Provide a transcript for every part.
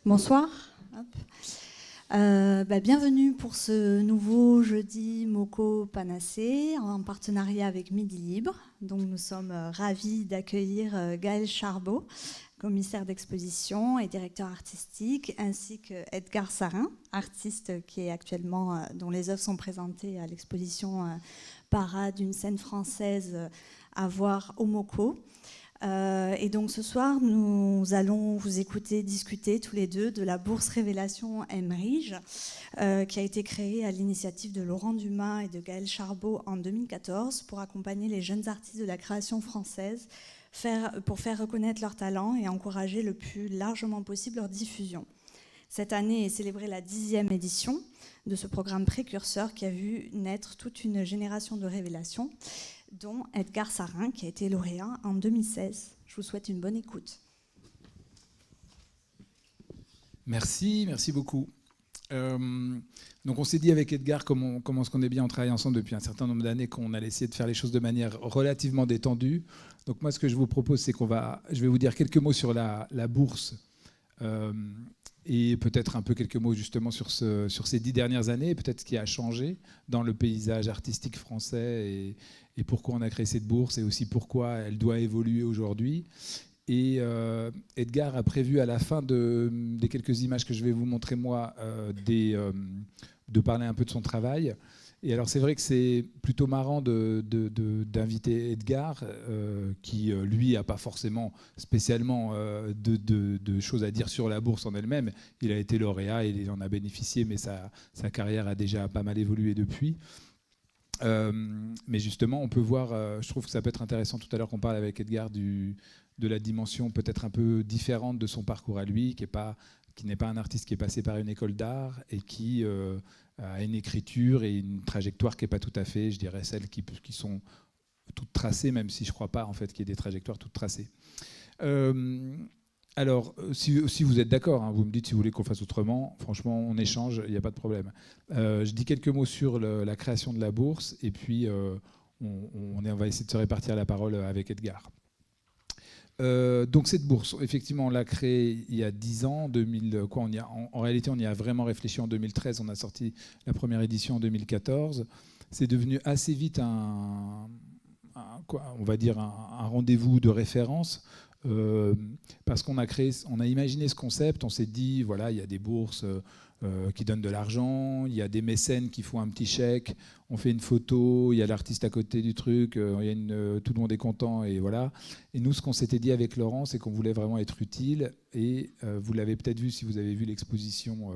Bonsoir. Hop. Bienvenue pour ce nouveau jeudi Moco Panacée en partenariat avec Midi Libre. Donc, nous sommes ravis d'accueillir Gaël Charbot, commissaire d'exposition et directeur artistique, ainsi que Edgar Sarin, artiste qui est actuellement, dont les œuvres sont présentées à l'exposition Parade, une scène française à voir au Moco. Et donc ce soir, nous allons vous écouter discuter tous les deux de la bourse Révélation Emmerich, qui a été créée à l'initiative de Laurent Dumas et de Gaël Charbot en 2014 pour accompagner les jeunes artistes de la création française, pour faire reconnaître leurs talents et encourager le plus largement possible leur diffusion. Cette année est célébrée la 10e édition de ce programme précurseur qui a vu naître toute une génération de révélations, dont Edgar Sarin, qui a été lauréat en 2016. Je vous souhaite une bonne écoute. Merci beaucoup. Donc on s'est dit avec Edgar, comme on se connaît bien, on travaille ensemble depuis un certain nombre d'années, qu'on allait essayer de faire les choses de manière relativement détendue. Donc moi, ce que je vous propose, c'est je vais vous dire quelques mots sur la bourse, et peut-être un peu quelques mots justement sur ces 10 dernières années, peut-être ce qui a changé dans le paysage artistique français et pourquoi on a créé cette bourse et aussi pourquoi elle doit évoluer aujourd'hui. Et Edgar a prévu à la fin des quelques images que je vais vous montrer moi de parler un peu de son travail. Et alors c'est vrai que c'est plutôt marrant d'inviter Edgar, qui lui n'a pas forcément spécialement de choses à dire sur la bourse en elle-même. Il a été lauréat et il en a bénéficié, mais sa carrière a déjà pas mal évolué depuis. Mais justement, on peut voir, je trouve que ça peut être intéressant tout à l'heure qu'on parle avec Edgar de la dimension peut-être un peu différente de son parcours à lui, qui n'est pas un artiste qui est passé par une école d'art et qui a une écriture et une trajectoire qui n'est pas tout à fait, je dirais, celles qui sont toutes tracées, même si je ne crois pas en fait qu'il y ait des trajectoires toutes tracées. Alors, si vous êtes d'accord, hein, vous me dites si vous voulez qu'on fasse autrement, franchement, on échange, il n'y a pas de problème. Je dis quelques mots sur la création de la bourse, et puis on va essayer de se répartir la parole avec Edgar. Donc cette bourse, effectivement, on l'a créée il y a 10 ans, en réalité on y a vraiment réfléchi en 2013, on a sorti la première édition en 2014. C'est devenu assez vite on va dire un rendez-vous de référence, parce qu'on a imaginé ce concept, on s'est dit, voilà, il y a des bourses qui donnent de l'argent, il y a des mécènes qui font un petit chèque, on fait une photo, il y a l'artiste à côté du truc, tout le monde est content, et voilà. Et nous, ce qu'on s'était dit avec Laurent, c'est qu'on voulait vraiment être utile, et vous l'avez peut-être vu si vous avez vu l'exposition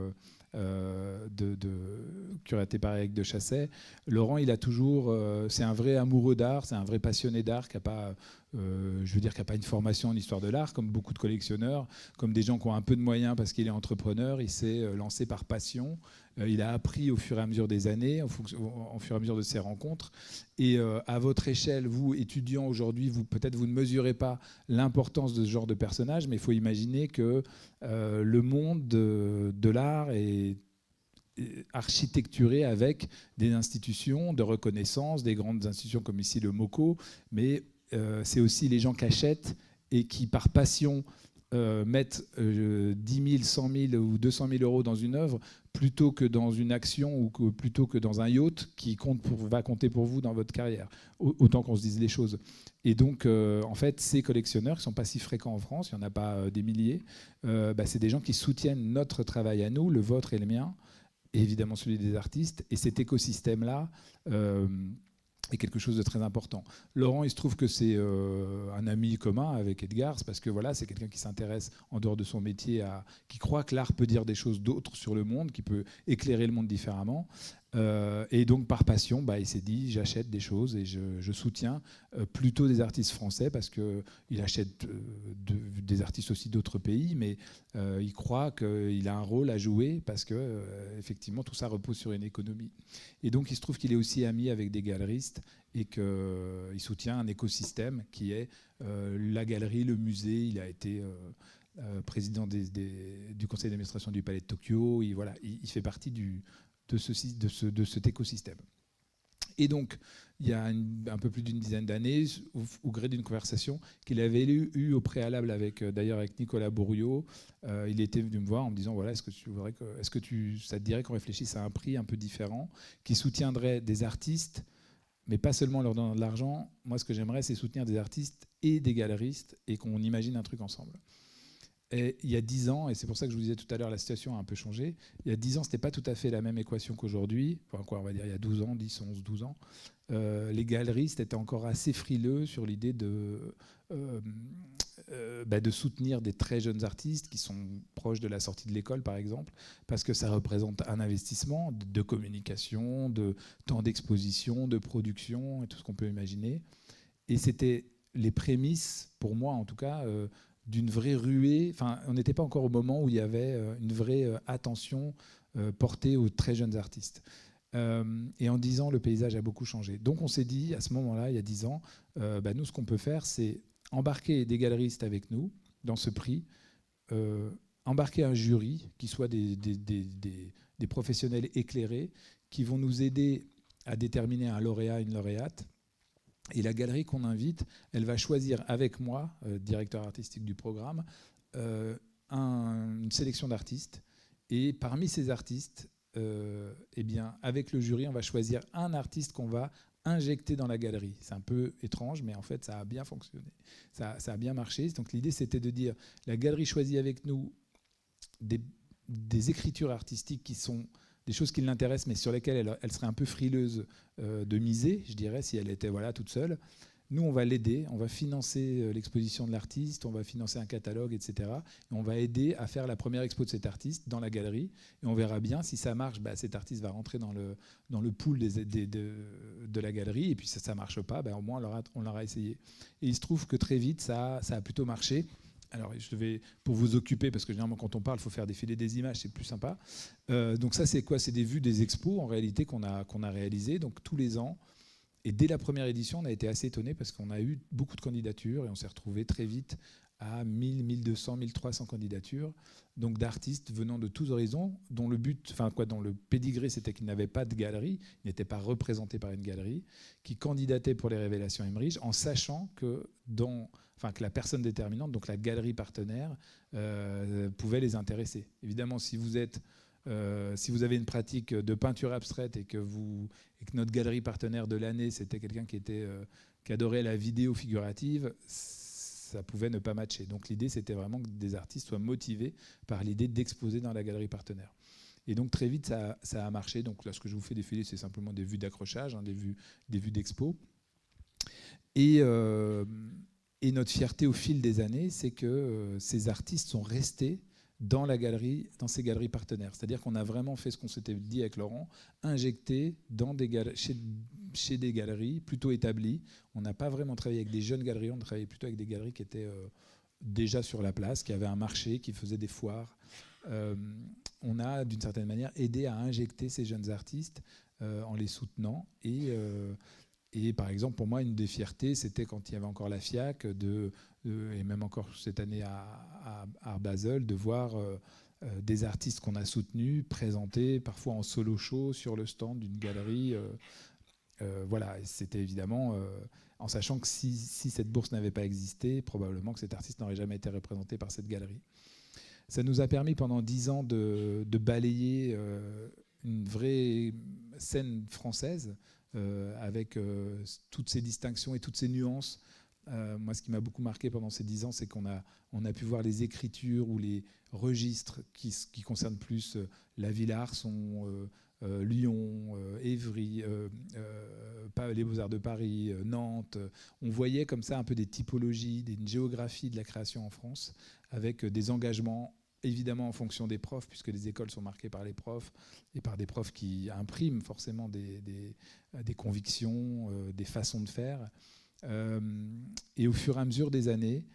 curatée par Eric de Chasset. Laurent, il a toujours, c'est un vrai amoureux d'art, c'est un vrai passionné d'art qui n'a pas, qui n'a pas une formation en histoire de l'art, comme beaucoup de collectionneurs, comme des gens qui ont un peu de moyens parce qu'il est entrepreneur. Il s'est lancé par passion. Il a appris au fur et à mesure des années, au fur et à mesure de ses rencontres. Et à votre échelle, vous, étudiants aujourd'hui, peut-être vous ne mesurez pas l'importance de ce genre de personnage, mais il faut imaginer que le monde de l'art est architecturé avec des institutions de reconnaissance, des grandes institutions comme ici le MoCo, mais c'est aussi les gens qui achètent et qui, par passion, mettent 10 000, 100 000 ou 200 000 euros dans une œuvre plutôt que dans une action ou plutôt que dans un yacht qui va compter pour vous dans votre carrière. Autant qu'on se dise les choses. Et donc, en fait, ces collectionneurs qui ne sont pas si fréquents en France, il n'y en a pas des milliers, c'est des gens qui soutiennent notre travail à nous, le vôtre et le mien, et évidemment celui des artistes. Et cet écosystème-là est quelque chose de très important. Laurent, il se trouve que c'est un ami commun avec Edgar, parce que voilà, c'est quelqu'un qui s'intéresse en dehors de son métier, qui croit que l'art peut dire des choses d'autres sur le monde, qui peut éclairer le monde différemment. Et donc par passion, il s'est dit j'achète des choses et je soutiens plutôt des artistes français, parce qu'il achète des artistes aussi d'autres pays, mais il croit qu'il a un rôle à jouer, parce que effectivement tout ça repose sur une économie. Et donc il se trouve qu'il est aussi ami avec des galeristes et qu'il soutient un écosystème qui est la galerie, le musée. Il a été président du conseil d'administration du Palais de Tokyo. Il fait partie de cet écosystème. Et donc, il y a un peu plus d'une dizaine d'années, au gré d'une conversation qu'il avait eue au préalable d'ailleurs avec Nicolas Bourriaud, il était venu me voir en me disant voilà, est-ce que ça te dirait qu'on réfléchisse à un prix un peu différent qui soutiendrait des artistes, mais pas seulement leur donnant de l'argent. Moi, ce que j'aimerais, c'est soutenir des artistes et des galeristes et qu'on imagine un truc ensemble. Et il y a 10 ans, et c'est pour ça que je vous disais tout à l'heure, la situation a un peu changé. Il y a 10 ans, ce n'était pas tout à fait la même équation qu'aujourd'hui. Enfin, quoi, on va dire il y a 12 ans, 10, 11, 12 ans. Les galeristes étaient encore assez frileux sur l'idée de soutenir des très jeunes artistes qui sont proches de la sortie de l'école, par exemple, parce que ça représente un investissement de communication, de temps d'exposition, de production, et tout ce qu'on peut imaginer. Et c'était les prémices, pour moi en tout cas, d'une vraie ruée. Enfin, on n'était pas encore au moment où il y avait une vraie attention portée aux très jeunes artistes. Et en 10 ans, le paysage a beaucoup changé. Donc on s'est dit, à ce moment-là, il y a 10 ans, nous, ce qu'on peut faire, c'est embarquer des galeristes avec nous dans ce prix, embarquer un jury qui soit des professionnels éclairés qui vont nous aider à déterminer un lauréat, une lauréate. Et la galerie qu'on invite, elle va choisir avec moi, directeur artistique du programme, une sélection d'artistes. Et parmi ces artistes, avec le jury, on va choisir un artiste qu'on va injecter dans la galerie. C'est un peu étrange, mais en fait, ça a bien fonctionné. Ça a bien marché. Donc l'idée, c'était de dire, la galerie choisit avec nous des écritures artistiques qui sont des choses qui l'intéressent, mais sur lesquelles elle serait un peu frileuse de miser, je dirais, si elle était toute seule. Nous, on va l'aider, on va financer l'exposition de l'artiste, on va financer un catalogue, etc. Et on va aider à faire la première expo de cet artiste dans la galerie. Et on verra bien, si ça marche, cet artiste va rentrer dans le pool de la galerie. Et puis si ça ne marche pas, au moins on l'aura essayé. Et il se trouve que très vite, ça a plutôt marché. Alors, pour vous occuper, parce que généralement, quand on parle, il faut faire défiler des images, c'est plus sympa. Donc ça, c'est quoi? C'est des vues des expos, en réalité, qu'on a réalisées. Donc tous les ans. Et dès la première édition, on a été assez étonnés parce qu'on a eu beaucoup de candidatures et on s'est retrouvé très vite à 1000, 1200, 1300 candidatures, donc d'artistes venant de tous horizons, dont le pédigré, c'était qu'ils n'avaient pas de galerie, ils n'étaient pas représentés par une galerie, qui candidataient pour les Révélations Emerige, en sachant que la personne déterminante, donc la galerie partenaire, pouvait les intéresser. Évidemment, si vous avez une pratique de peinture abstraite et que notre galerie partenaire de l'année, c'était quelqu'un qui adorait la vidéo figurative, ça pouvait ne pas matcher. Donc l'idée, c'était vraiment que des artistes soient motivés par l'idée d'exposer dans la galerie partenaire. Et donc très vite, ça a marché. Donc là, ce que je vous fais défiler, c'est simplement des vues d'accrochage, des vues d'expo. Et notre fierté au fil des années, c'est que ces artistes sont restés dans ces galeries partenaires. C'est-à-dire qu'on a vraiment fait ce qu'on s'était dit avec Laurent, injecté chez des galeries plutôt établies. On n'a pas vraiment travaillé avec des jeunes galeries, on travaillait plutôt avec des galeries qui étaient déjà sur la place, qui avaient un marché, qui faisaient des foires. On a, d'une certaine manière, aidé à injecter ces jeunes artistes en les soutenant. Et par exemple, pour moi, une des fiertés, c'était quand il y avait encore la FIAC, et même encore cette année à Art Basel, de voir des artistes qu'on a soutenus présentés parfois en solo show sur le stand d'une galerie. Voilà, et c'était évidemment en sachant que si cette bourse n'avait pas existé, probablement que cet artiste n'aurait jamais été représenté par cette galerie. Ça nous a permis pendant 10 ans de balayer une vraie scène française avec toutes ces distinctions et toutes ces nuances. Moi, ce qui m'a beaucoup marqué pendant ces 10 ans, c'est qu'on a pu voir les écritures ou les registres qui concernent plus la ville Arson, Lyon, Évry, les Beaux-Arts de Paris, Nantes. On voyait comme ça un peu des typologies, une géographie de la création en France, avec des engagements évidemment en fonction des profs, puisque les écoles sont marquées par les profs et par des profs qui impriment forcément des convictions, des façons de faire. Et au fur et à mesure des années,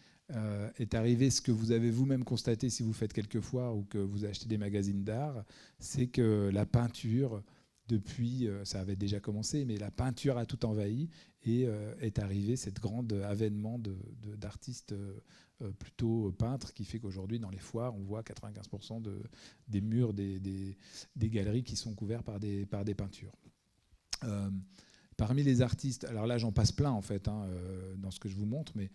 est arrivé ce que vous avez vous-même constaté si vous faites quelques fois ou que vous achetez des magazines d'art, c'est que la peinture, depuis, ça avait déjà commencé, mais la peinture a tout envahi et est arrivé cet grand avènement d'artistes plutôt peintres qui fait qu'aujourd'hui, dans les foires, on voit 95% des murs des galeries qui sont couverts par des peintures. Parmi les artistes, alors là j'en passe plein en fait dans ce que je vous montre, mais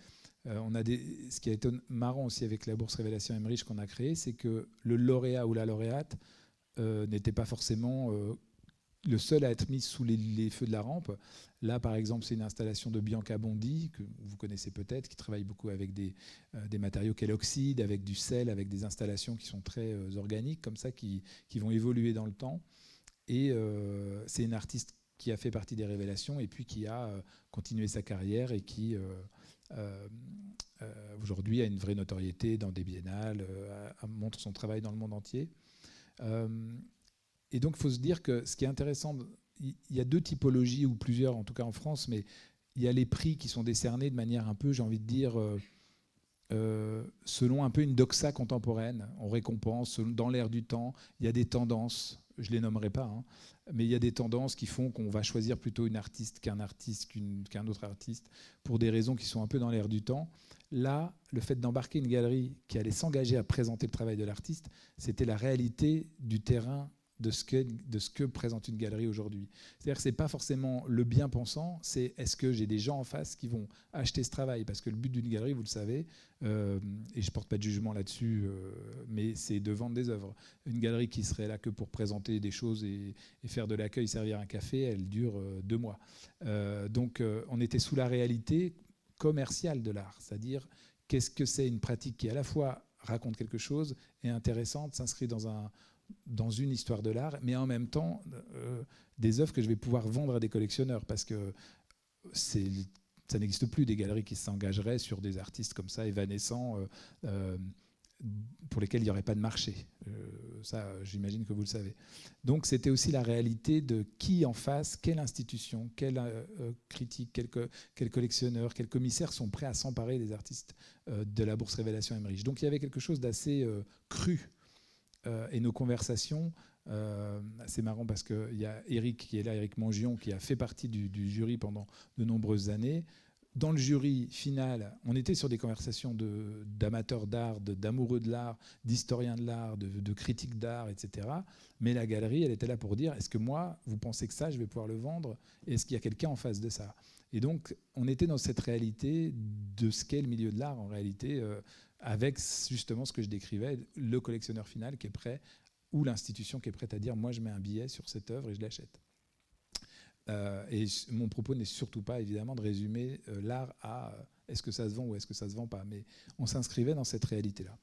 ce qui a été marrant aussi avec la bourse Révélation Emmerich qu'on a créée, c'est que le lauréat ou la lauréate n'était pas forcément le seul à être mis sous les feux de la rampe. Là, par exemple, c'est une installation de Bianca Bondi, que vous connaissez peut-être, qui travaille beaucoup avec des matériaux qu'elle oxyde, avec du sel, avec des installations qui sont très organiques, comme ça, qui vont évoluer dans le temps. Et c'est une artiste qui a fait partie des Révélations et puis qui a continué sa carrière et qui, aujourd'hui, a une vraie notoriété dans des biennales, montre son travail dans le monde entier. Et donc, il faut se dire que ce qui est intéressant, il y a deux typologies, ou plusieurs, en tout cas en France, mais il y a les prix qui sont décernés de manière un peu, j'ai envie de dire, selon un peu une doxa contemporaine. On récompense dans l'air du temps. Il y a des tendances, je ne les nommerai pas, mais il y a des tendances qui font qu'on va choisir plutôt une artiste qu'un autre artiste, pour des raisons qui sont un peu dans l'air du temps. Là, le fait d'embarquer une galerie qui allait s'engager à présenter le travail de l'artiste, c'était la réalité du terrain de ce que présente une galerie aujourd'hui. C'est-à-dire que ce n'est pas forcément le bien-pensant, c'est est-ce que j'ai des gens en face qui vont acheter ce travail. Parce que le but d'une galerie, vous le savez, et je ne porte pas de jugement là-dessus, mais c'est de vendre des œuvres. Une galerie qui serait là que pour présenter des choses et faire de l'accueil, servir un café, elle dure 2 mois. Donc on était sous la réalité commerciale de l'art, c'est-à-dire qu'est-ce que c'est une pratique qui à la fois raconte quelque chose, est intéressante, s'inscrit dans une histoire de l'art, mais en même temps des œuvres que je vais pouvoir vendre à des collectionneurs, parce que ça n'existe plus des galeries qui s'engageraient sur des artistes comme ça, évanescents, pour lesquels il n'y aurait pas de marché. Ça, j'imagine que vous le savez. Donc c'était aussi la réalité de qui en face, quelle institution, quel critique, quel collectionneur, quel commissaire sont prêts à s'emparer des artistes de la bourse Révélation Emmerich. Donc il y avait quelque chose d'assez cru. Et nos conversations, c'est marrant parce qu'il y a Eric qui est là, Eric Mangion, qui a fait partie du jury pendant de nombreuses années. Dans le jury final, on était sur des conversations d'amateurs d'art, d'amoureux de l'art, d'historiens de l'art, de critiques d'art, etc. Mais la galerie, elle était là pour dire, est-ce que moi, vous pensez que ça, je vais pouvoir le vendre? Est-ce qu'il y a quelqu'un en face de ça? Et donc, on était dans cette réalité de ce qu'est le milieu de l'art, en réalité, avec justement ce que je décrivais, le collectionneur final qui est prêt, ou l'institution qui est prête à dire, moi, je mets un billet sur cette œuvre et je l'achète. Et mon propos n'est surtout pas, évidemment, de résumer l'art à est-ce que ça se vend ou est-ce que ça ne se vend pas, mais on s'inscrivait dans cette réalité-là.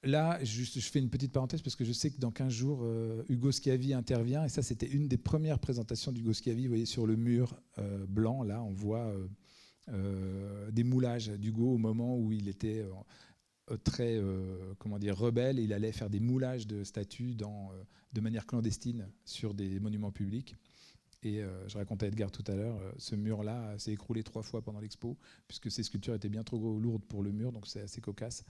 Là, je fais une petite parenthèse parce que je sais que dans 15 jours, Hugo Schiavi intervient, et ça, c'était une des premières présentations d'Hugo Schiavi. Vous voyez, sur le mur blanc, là, on voit des moulages d'Hugo au moment où il était très rebelle, et il allait faire des moulages de statues de manière clandestine sur des monuments publics. Et je racontais à Edgar tout à l'heure, ce mur-là s'est écroulé 3 fois pendant l'expo, puisque ces sculptures étaient bien trop lourdes pour le mur, donc c'est assez cocasse.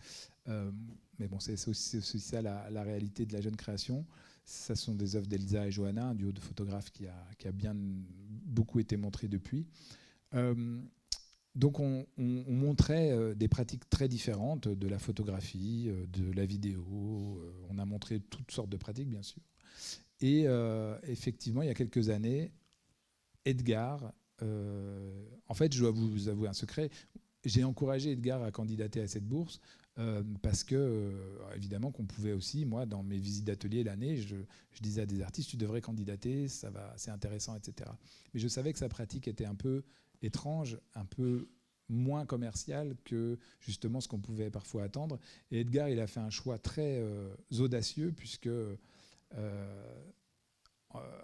Mais bon, c'est aussi ça la réalité de la jeune création. Ce sont des œuvres d'Elsa et Johanna, un duo de photographes qui a bien beaucoup été montré depuis. Donc on montrait des pratiques très différentes, de la photographie, de la vidéo. On a montré toutes sortes de pratiques, bien sûr. Et effectivement, il y a quelques années, Edgar, en fait, je dois vous avouer un secret, j'ai encouragé Edgar à candidater à cette bourse parce que, évidemment, qu'on pouvait aussi, moi, dans mes visites d'atelier l'année, je disais à des artistes, tu devrais candidater, c'est intéressant, etc. Mais je savais que sa pratique était un peu étrange, un peu moins commercial que justement ce qu'on pouvait parfois attendre. Et Edgar, il a fait un choix très audacieux, puisque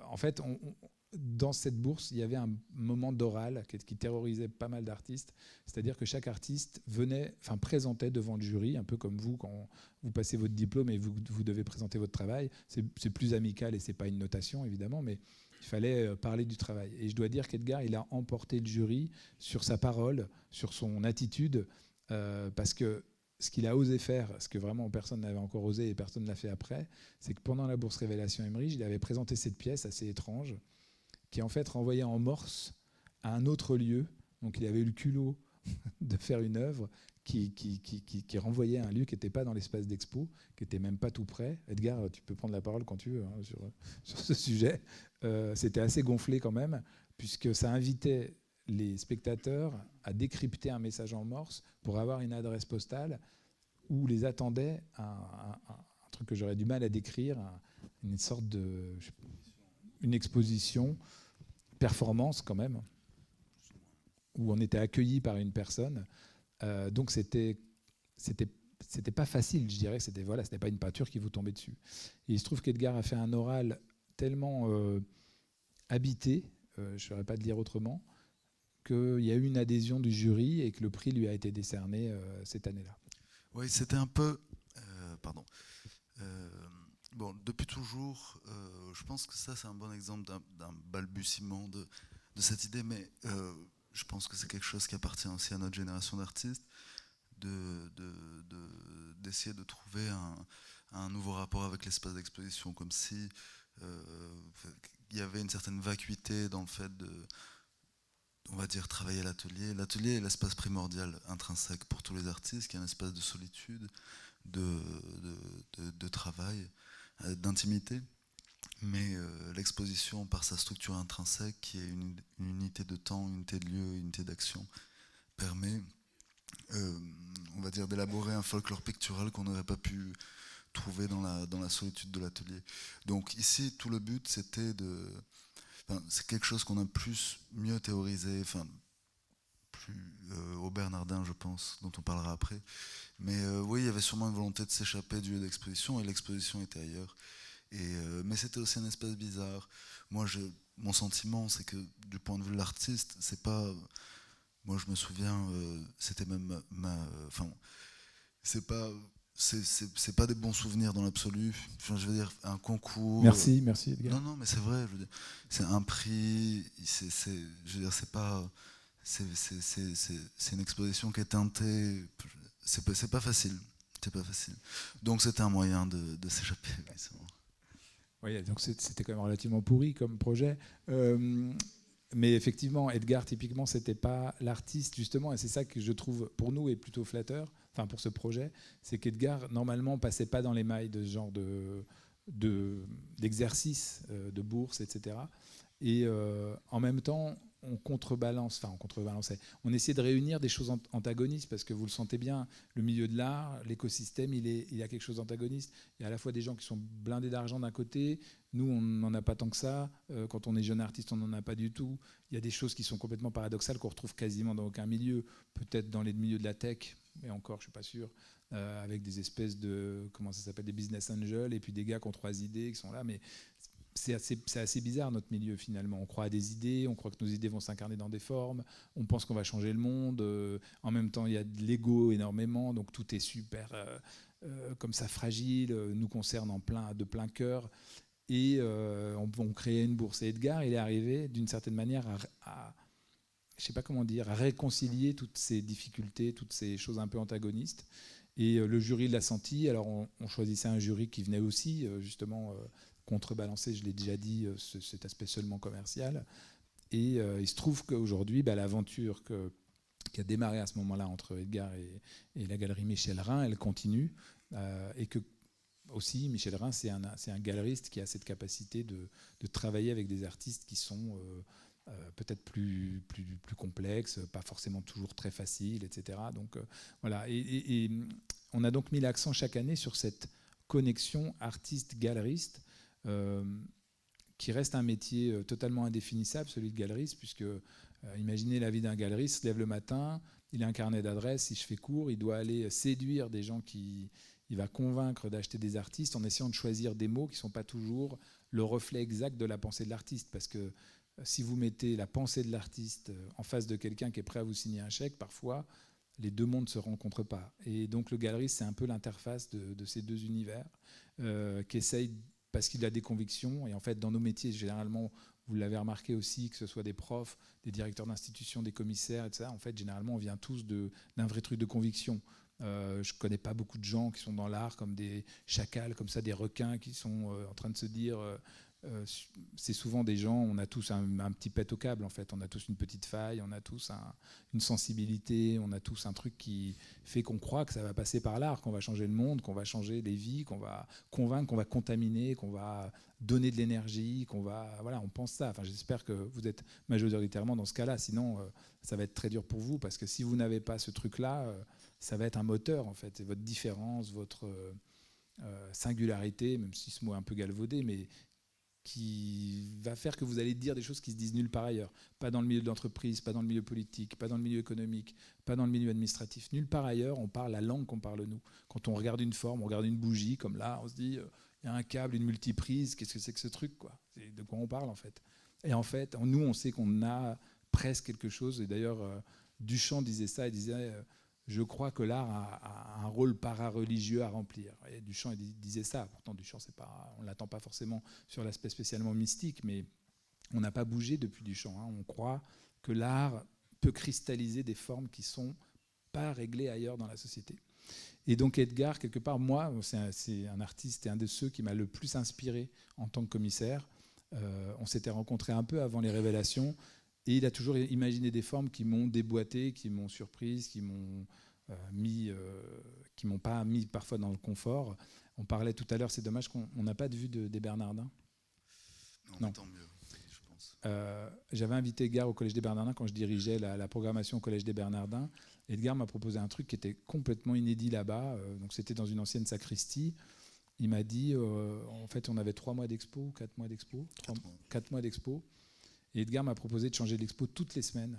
en fait, dans cette bourse, il y avait un moment d'oral qui terrorisait pas mal d'artistes. C'est-à-dire que chaque artiste présentait devant le jury, un peu comme vous, quand vous passez votre diplôme et vous devez présenter votre travail. C'est plus amical et ce n'est pas une notation, évidemment, mais il fallait parler du travail. Et je dois dire qu'Edgar, il a emporté le jury sur sa parole, sur son attitude, parce que ce qu'il a osé faire, ce que vraiment personne n'avait encore osé et personne ne l'a fait après, c'est que pendant la bourse Révélation Emmerich, il avait présenté cette pièce assez étrange, qui est en fait renvoyée en morse à un autre lieu. Donc il avait eu le culot de faire une œuvre qui renvoyait à un lieu qui n'était pas dans l'espace d'expo, qui n'était même pas tout près. Edgar, tu peux prendre la parole quand tu veux hein, sur ce sujet. C'était assez gonflé quand même, puisque ça invitait les spectateurs à décrypter un message en morse pour avoir une adresse postale où les attendait un truc que j'aurais du mal à décrire, une sorte de... une exposition, performance quand même, où on était accueilli par une personne. Donc c'était pas facile, je dirais. C'était pas une peinture qui vous tombait dessus. Et il se trouve qu'Edgar a fait un oral tellement habité, je ne saurais pas le dire autrement, qu'il y a eu une adhésion du jury et que le prix lui a été décerné cette année-là. Oui, c'était un peu... pardon. Bon, depuis toujours, je pense que ça, c'est un bon exemple d'un balbutiement de cette idée, mais je pense que c'est quelque chose qui appartient aussi à notre génération d'artistes, d'essayer de trouver un nouveau rapport avec l'espace d'exposition, comme si il y avait une certaine vacuité dans le fait de, on va dire, travailler à l'atelier. L'atelier est l'espace primordial intrinsèque pour tous les artistes, qui est un espace de solitude, de travail, d'intimité. Mais l'exposition, par sa structure intrinsèque, qui est une unité de temps, une unité de lieu, une unité d'action, permet, on va dire, d'élaborer un folklore pictural qu'on n'aurait pas pu trouver dans la solitude de l'atelier. Donc ici, tout le but, c'était de... c'est quelque chose qu'on a mieux théorisé, plus au Bernardin, je pense, dont on parlera après. Mais oui, il y avait sûrement une volonté de s'échapper du lieu d'exposition, et l'exposition était ailleurs. Mais c'était aussi un espace bizarre. Moi, mon sentiment, c'est que du point de vue de l'artiste, c'est pas... Moi, je me souviens, c'était même c'est pas des bons souvenirs dans l'absolu. Enfin, je veux dire, un concours... Merci Edgar. Non, mais c'est vrai, je veux dire, c'est un prix, je veux dire, c'est pas... C'est une exposition qui est teintée... C'est pas facile. C'est pas facile. Donc c'était un moyen de s'échapper. Oui, donc c'était quand même relativement pourri comme projet. Mais effectivement, Edgar, typiquement, c'était pas l'artiste, justement, et c'est ça que je trouve, pour nous, est plutôt flatteur, enfin pour ce projet, c'est qu'Edgar, normalement, passait pas dans les mailles de ce genre d'exercice, de bourse, etc. Et en même temps, on contrebalançait. On essayait de réunir des choses antagonistes, parce que vous le sentez bien, le milieu de l'art, l'écosystème, il y a quelque chose d'antagoniste. Il y a à la fois des gens qui sont blindés d'argent d'un côté, nous on n'en a pas tant que ça, quand on est jeune artiste on n'en a pas du tout. Il y a des choses qui sont complètement paradoxales qu'on retrouve quasiment dans aucun milieu, peut-être dans les milieux de la tech, mais encore je ne suis pas sûr, avec des espèces de, comment ça s'appelle, des business angels, et puis des gars qui ont 3 idées, qui sont là, mais... C'est assez bizarre notre milieu finalement. On croit à des idées, on croit que nos idées vont s'incarner dans des formes, on pense qu'on va changer le monde. En même temps, il y a de l'ego énormément, donc tout est super comme ça fragile, nous concerne de plein cœur. Et on crée une bourse. Et Edgar, il est arrivé d'une certaine manière je sais pas comment dire, à réconcilier toutes ces difficultés, toutes ces choses un peu antagonistes. Et le jury l'a senti. Alors on choisissait un jury qui venait aussi justement contrebalancer, je l'ai déjà dit, cet aspect seulement commercial. Et il se trouve qu'aujourd'hui, l'aventure qui a démarré à ce moment-là entre Edgar et la galerie Michel Rhin, elle continue. Et que aussi, Michel Rhin, c'est un galeriste qui a cette capacité de travailler avec des artistes qui sont peut-être plus complexes, pas forcément toujours très faciles, etc. Donc voilà. Et on a donc mis l'accent chaque année sur cette connexion artiste-galeriste, qui reste un métier totalement indéfinissable, celui de galeriste, puisque imaginez la vie d'un galeriste, il se lève le matin, il a un carnet d'adresses, si je fais court, il doit aller séduire des gens il va convaincre d'acheter des artistes en essayant de choisir des mots qui ne sont pas toujours le reflet exact de la pensée de l'artiste, parce que si vous mettez la pensée de l'artiste en face de quelqu'un qui est prêt à vous signer un chèque, parfois les deux mondes ne se rencontrent pas. Et donc le galeriste, c'est un peu l'interface de ces deux univers qui essaye, parce qu'il a des convictions. Et en fait, dans nos métiers, généralement, vous l'avez remarqué aussi, que ce soit des profs, des directeurs d'institutions, des commissaires, etc. En fait, généralement, on vient tous d'un vrai truc de conviction. Je ne connais pas beaucoup de gens qui sont dans l'art comme des chacals, comme ça, des requins qui sont en train de se dire c'est souvent des gens, on a tous un petit pet au câble en fait, on a tous une petite faille, on a tous une sensibilité, on a tous un truc qui fait qu'on croit que ça va passer par l'art, qu'on va changer le monde, qu'on va changer les vies, qu'on va convaincre, qu'on va contaminer, qu'on va donner de l'énergie, voilà, on pense ça. Enfin, j'espère que vous êtes majoritairement dans ce cas-là, sinon ça va être très dur pour vous, parce que si vous n'avez pas ce truc-là, ça va être un moteur en fait, et votre différence, votre singularité, même si ce mot est un peu galvaudé, mais qui va faire que vous allez dire des choses qui se disent nulle part ailleurs. Pas dans le milieu de l'entreprise, pas dans le milieu politique, pas dans le milieu économique, pas dans le milieu administratif. Nulle part ailleurs, on parle la langue qu'on parle nous. Quand on regarde une forme, on regarde une bougie, comme là, on se dit, il y a un câble, une multiprise, qu'est-ce que c'est que ce truc, quoi? C'est de quoi on parle, en fait. Et en fait, nous, on sait qu'on a presque quelque chose. Et d'ailleurs, Duchamp disait ça, il disait... je crois que l'art a un rôle para-religieux à remplir. Et Duchamp disait ça. Pourtant, Duchamp, on ne l'attend pas forcément sur l'aspect spécialement mystique, mais on n'a pas bougé depuis Duchamp. On croit que l'art peut cristalliser des formes qui ne sont pas réglées ailleurs dans la société. Et donc Edgar, quelque part, moi, c'est un artiste et un de ceux qui m'a le plus inspiré en tant que commissaire. On s'était rencontrés un peu avant les révélations. Et il a toujours imaginé des formes qui m'ont déboîté, qui m'ont surprise, qui m'ont m'ont pas mis parfois dans le confort. On parlait tout à l'heure, c'est dommage qu'on n'a pas de vue des Bernardins. Non. Tant mieux, je pense. J'avais invité Edgar au Collège des Bernardins quand je dirigeais la programmation au Collège des Bernardins. Edgar m'a proposé un truc qui était complètement inédit là-bas. Donc c'était dans une ancienne sacristie. Il m'a dit, en fait, on avait 3 mois d'expo, 4 mois d'expo, 4 mois d'expo. Et Edgar m'a proposé de changer l'expo toutes les semaines.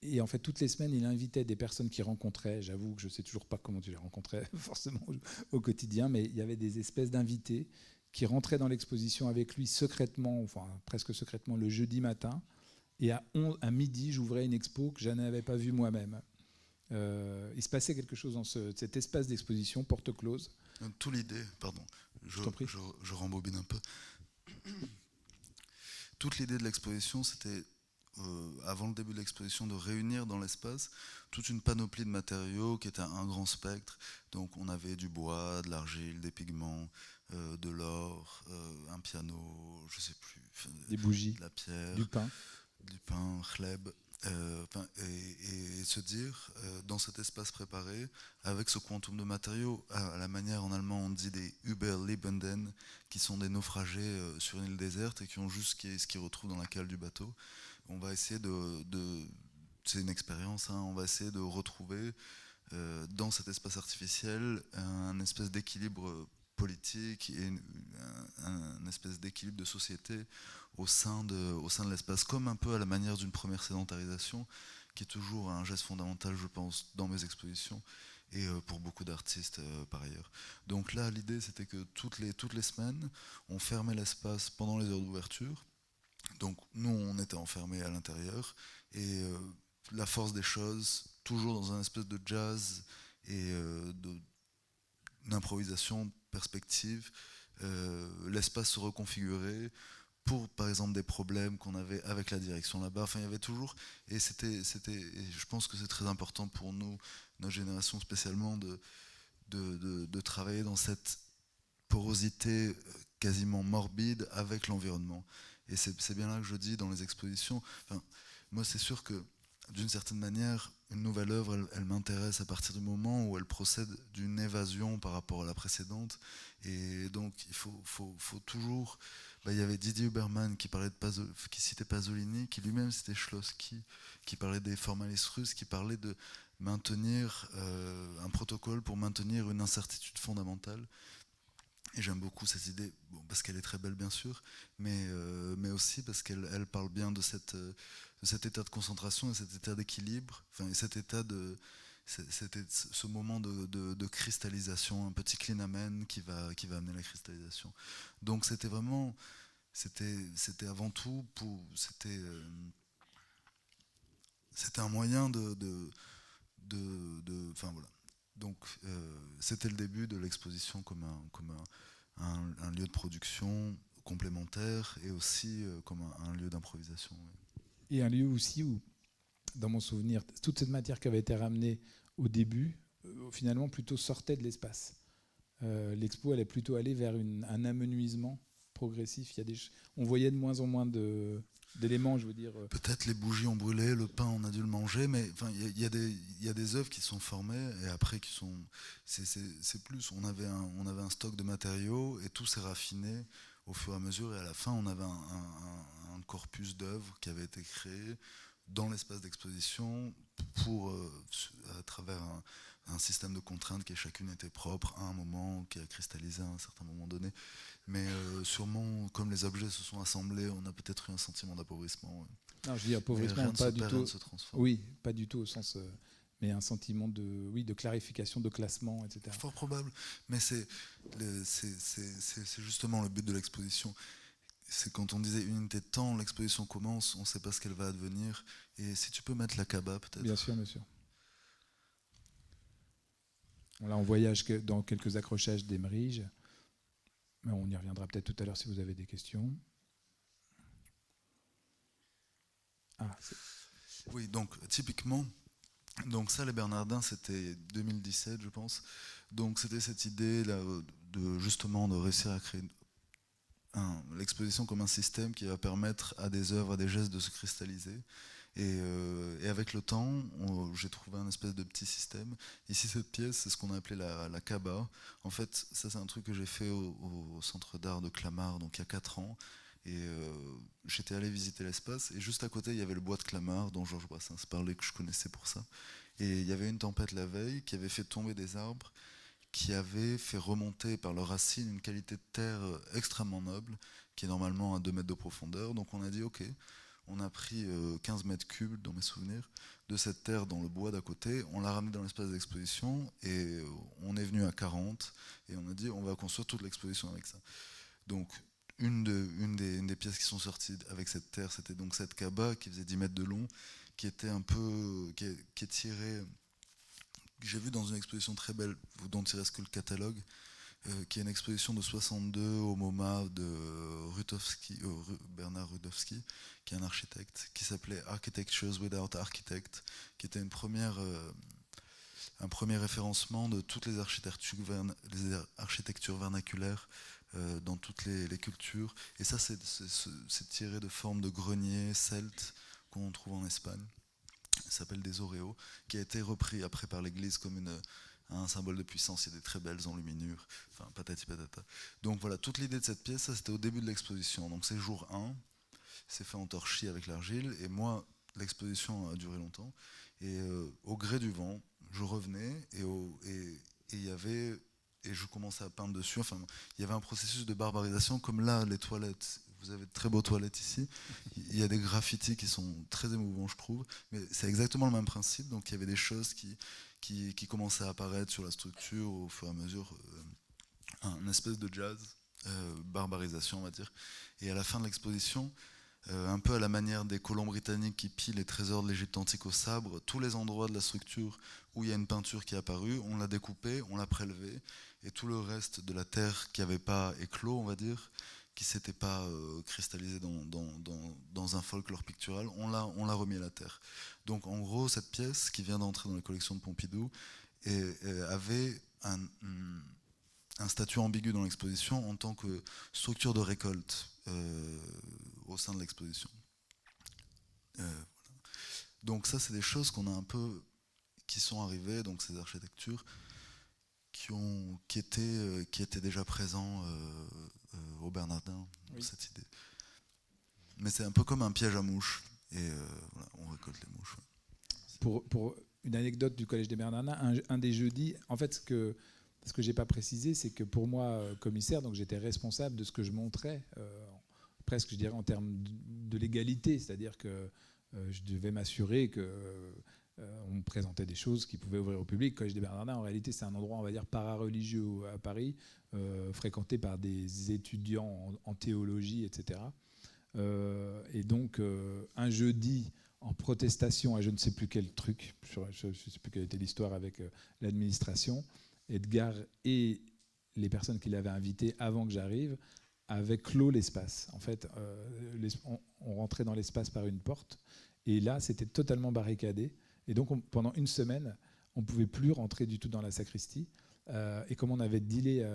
Et en fait, toutes les semaines, il invitait des personnes qu'il rencontrait. J'avoue que je ne sais toujours pas comment tu les rencontrais forcément au quotidien, mais il y avait des espèces d'invités qui rentraient dans l'exposition avec lui secrètement, enfin presque secrètement, le jeudi matin. Et à midi, j'ouvrais une expo que je n'avais pas vue moi-même. Il se passait quelque chose dans cet espace d'exposition, porte close. Tout l'idée, pardon, je rembobine un peu. Toute l'idée de l'exposition, c'était, avant le début de l'exposition, de réunir dans l'espace toute une panoplie de matériaux qui était un grand spectre. Donc on avait du bois, de l'argile, des pigments, de l'or, un piano, je ne sais plus, des bougies, de la pierre, du pain, chleb. Et se dire, dans cet espace préparé, avec ce quantum de matériaux, à la manière en allemand on dit des Überlebenden, qui sont des naufragés sur une île déserte et qui ont juste ce qu'ils retrouvent dans la cale du bateau. On va essayer c'est une expérience, on va essayer de retrouver dans cet espace artificiel un espèce d'équilibre politique et un espèce d'équilibre de société au sein de l'espace, comme un peu à la manière d'une première sédentarisation, qui est toujours un geste fondamental, je pense, dans mes expositions, et pour beaucoup d'artistes par ailleurs. Donc là, l'idée, c'était que toutes les semaines, on fermait l'espace pendant les heures d'ouverture. Donc nous, on était enfermés à l'intérieur, et la force des choses, toujours dans un espèce de jazz et d'improvisation, perspective, l'espace se reconfigurait pour, par exemple, des problèmes qu'on avait avec la direction là-bas. Enfin, il y avait toujours, et je pense que c'est très important pour nous, notre génération spécialement, de travailler dans cette porosité quasiment morbide avec l'environnement. Et c'est bien là que je dis dans les expositions, enfin, moi c'est sûr que d'une certaine manière, une nouvelle œuvre, elle m'intéresse à partir du moment où elle procède d'une évasion par rapport à la précédente. Et donc, il faut toujours... il y avait Didier Huberman qui citait Pasolini, qui lui-même citait Shklovsky, qui parlait des formalistes russes, qui parlait de maintenir un protocole pour maintenir une incertitude fondamentale. Et j'aime beaucoup cette idée, parce qu'elle est très belle bien sûr, mais aussi parce qu'elle parle bien de cet état de concentration et cet état d'équilibre, enfin, et cet état ce moment de cristallisation, un petit clinamen qui va amener la cristallisation. Donc c'était vraiment, c'était avant tout, c'était un moyen enfin voilà. Donc c'était le début de l'exposition comme un lieu de production complémentaire et aussi comme un lieu d'improvisation. Oui. Et un lieu aussi où, dans mon souvenir, toute cette matière qui avait été ramenée au début, finalement plutôt sortait de l'espace. l'expo, elle est plutôt allée vers un amenuisement progressif. On voyait de moins en moins d'éléments, je veux dire. Peut-être les bougies ont brûlé, le pain on a dû le manger, mais il y a des œuvres qui sont formées et après qui sont, c'est plus. On avait un stock de matériaux et tout s'est raffiné au fur et à mesure et à la fin on avait un corpus d'œuvres qui avait été créé dans l'espace d'exposition à travers un système de contraintes qui chacune était propre à un moment, qui a cristallisé à un certain moment donné. Mais sûrement, comme les objets se sont assemblés, on a peut-être eu un sentiment d'appauvrissement. Non, je dis appauvrissement, pas du tout. Oui, pas du tout au sens, mais un sentiment de clarification, de classement, etc. Fort probable, mais c'est justement le but de l'exposition. C'est quand on disait une unité de temps, l'exposition commence, on ne sait pas ce qu'elle va advenir. Et si tu peux mettre la Kaaba, peut-être. Bien sûr, monsieur. Là, on voyage dans quelques accrochages d'Emerige. Mais on y reviendra peut-être tout à l'heure si vous avez des questions. Oui, donc typiquement, donc ça, les Bernardins, c'était 2017, je pense. Donc c'était cette idée là, justement de réussir à créer l'exposition comme un système qui va permettre à des œuvres, à des gestes de se cristalliser. Et avec le temps, j'ai trouvé un espèce de petit système. Ici, cette pièce, c'est ce qu'on a appelé la Kaaba. En fait, ça, c'est un truc que j'ai fait au Centre d'art de Clamart, donc il y a 4 ans. Et j'étais allé visiter l'espace. Et juste à côté, il y avait le bois de Clamart, dont Georges Brassens parlait, que je connaissais pour ça. Et il y avait une tempête la veille qui avait fait tomber des arbres, qui avait fait remonter par leurs racines une qualité de terre extrêmement noble, qui est normalement à 2 mètres de profondeur. Donc on a dit, ok, on a pris 15 mètres cubes, dans mes souvenirs, de cette terre dans le bois d'à côté, on l'a ramené dans l'espace d'exposition, et on est venu à 40, et on a dit, on va construire toute l'exposition avec ça. Donc une des pièces qui sont sorties avec cette terre, c'était donc cette Kaaba, qui faisait 10 mètres de long, qui était un peu, qui est tirée, que j'ai vu dans une exposition très belle, dont il reste que le catalogue, qui est une exposition de 62 au MoMA de Bernard Rudowski, qui est un architecte, qui s'appelait Architectures Without Architect, qui était un premier référencement de toutes les architectures vernaculaires dans toutes les cultures. Et ça, c'est tiré de formes de greniers celtes qu'on trouve en Espagne. Ça s'appelle des auréaux, qui a été repris après par l'Église comme un symbole de puissance. Il y a des très belles enluminures, enfin patati patata. Donc voilà, toute l'idée de cette pièce, ça c'était au début de l'exposition. Donc c'est jour 1, c'est fait en torchis avec l'argile, et moi, l'exposition a duré longtemps, et au gré du vent, je revenais, et je commençais à peindre dessus. Enfin, il y avait un processus de barbarisation, comme là, les toilettes. Vous avez de très beaux toilettes ici. Il y a des graffitis qui sont très émouvants, je trouve. Mais c'est exactement le même principe. Donc il y avait des choses qui commençaient à apparaître sur la structure au fur et à mesure. Un espèce de jazz, barbarisation, on va dire. Et à la fin de l'exposition, un peu à la manière des colons britanniques qui pillent les trésors de l'Égypte antique au sabre, tous les endroits de la structure où il y a une peinture qui est apparue, on l'a découpée, on l'a prélevée, et tout le reste de la terre qui n'avait pas éclos, on va dire, qui ne s'était pas cristallisé dans un folklore pictural, on l'a remis à la terre. Donc en gros, cette pièce qui vient d'entrer dans la collection de Pompidou avait un statut ambigu dans l'exposition en tant que structure de récolte au sein de l'exposition. Voilà. Donc ça, c'est des choses qu'on a un peu, qui sont arrivées, donc ces architectures, qui étaient déjà présents au Bernardin, oui. Cette idée. Mais c'est un peu comme un piège à mouches, et voilà, on récolte les mouches. Ouais. Pour une anecdote du Collège des Bernardins, un des jeudis, en fait, ce que je n'ai pas précisé, c'est que pour moi, commissaire, donc j'étais responsable de ce que je montrais, presque, je dirais, en termes de légalité, c'est-à-dire que je devais m'assurer que on présentait des choses qui pouvaient ouvrir au public. Le Collège des Bernardins, en réalité, c'est un endroit, on va dire, para-religieux à Paris, fréquenté par des étudiants en théologie, etc. Et donc, un jeudi, en protestation à je ne sais plus quel truc, je ne sais plus quelle était l'histoire avec l'administration, Edgar et les personnes qui l'avaient invité avant que j'arrive avaient clos l'espace. En fait, on rentrait dans l'espace par une porte, et là, c'était totalement barricadé. Et donc, pendant une semaine, on ne pouvait plus rentrer du tout dans la sacristie. Et comme on avait dealé